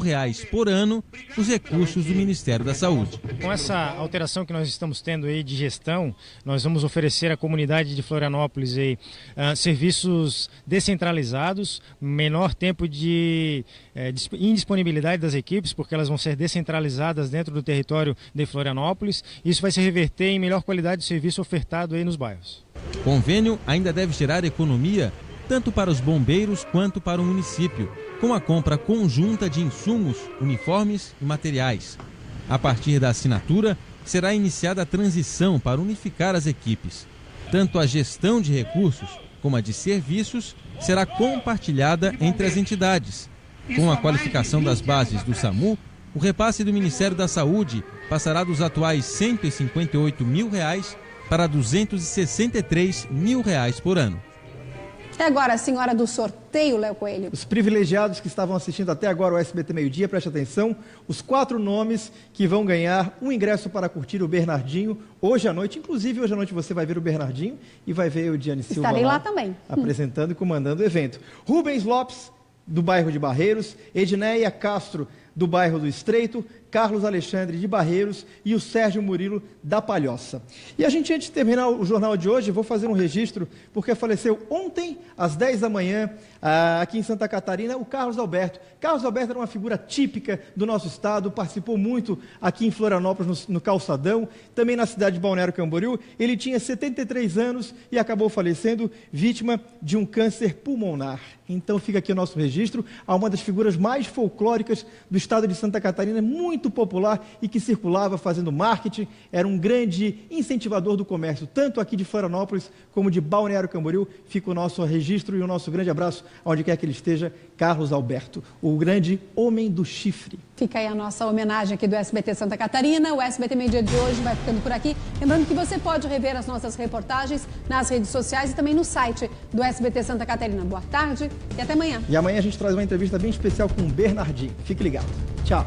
por ano os recursos do Ministério da Saúde. Com essa alteração que nós estamos tendo aí de gestão, nós vamos oferecer à comunidade de Florianópolis aí, serviços descentralizados, menor tempo de indisponibilidade das equipes, porque elas vão ser descentralizadas dentro do território de Florianópolis. Isso vai se reverter em melhor qualidade de serviço ofertado aí nos bairros. O convênio ainda deve gerar economia tanto para os bombeiros quanto para o município, com a compra conjunta de insumos, uniformes e materiais. A partir da assinatura, será iniciada a transição para unificar as equipes. Tanto a gestão de recursos como a de serviços será compartilhada entre as entidades. Com a qualificação das bases do SAMU, o repasse do Ministério da Saúde passará dos atuais R$158 mil para R$263 mil por ano. E agora, a senhora do sorteio, Léo Coelho. Os privilegiados que estavam assistindo até agora o SBT Meio-Dia, preste atenção, os 4 nomes que vão ganhar um ingresso para curtir o Bernardinho hoje à noite. Inclusive, hoje à noite você vai ver o Bernardinho e vai ver o Diane Silva. Estarei lá também. Apresentando e comandando o evento. Rubens Lopes, do bairro de Barreiros, Edneia Castro, do bairro do Estreito, Carlos Alexandre de Barreiros e o Sérgio Murilo da Palhoça. E a gente, antes de terminar o jornal de hoje, vou fazer um registro, porque faleceu ontem, às 10 da manhã, aqui em Santa Catarina, o Carlos Alberto. Carlos Alberto era uma figura típica do nosso estado, participou muito aqui em Florianópolis, no Calçadão, também na cidade de Balneário Camboriú. Ele tinha 73 anos e acabou falecendo vítima de um câncer pulmonar. Então fica aqui o nosso registro a uma das figuras mais folclóricas do estado de Santa Catarina, muito popular e que circulava fazendo marketing, era um grande incentivador do comércio, tanto aqui de Florianópolis como de Balneário Camboriú. Fica o nosso registro e o nosso grande abraço, onde quer que ele esteja, Carlos Alberto, o grande homem do chifre. Fica aí a nossa homenagem aqui do SBT Santa Catarina. O SBT Meio Dia de hoje vai ficando por aqui. Lembrando que você pode rever as nossas reportagens nas redes sociais e também no site do SBT Santa Catarina. Boa tarde e até amanhã. E amanhã a gente traz uma entrevista bem especial com o Bernardinho. Fique ligado. Tchau.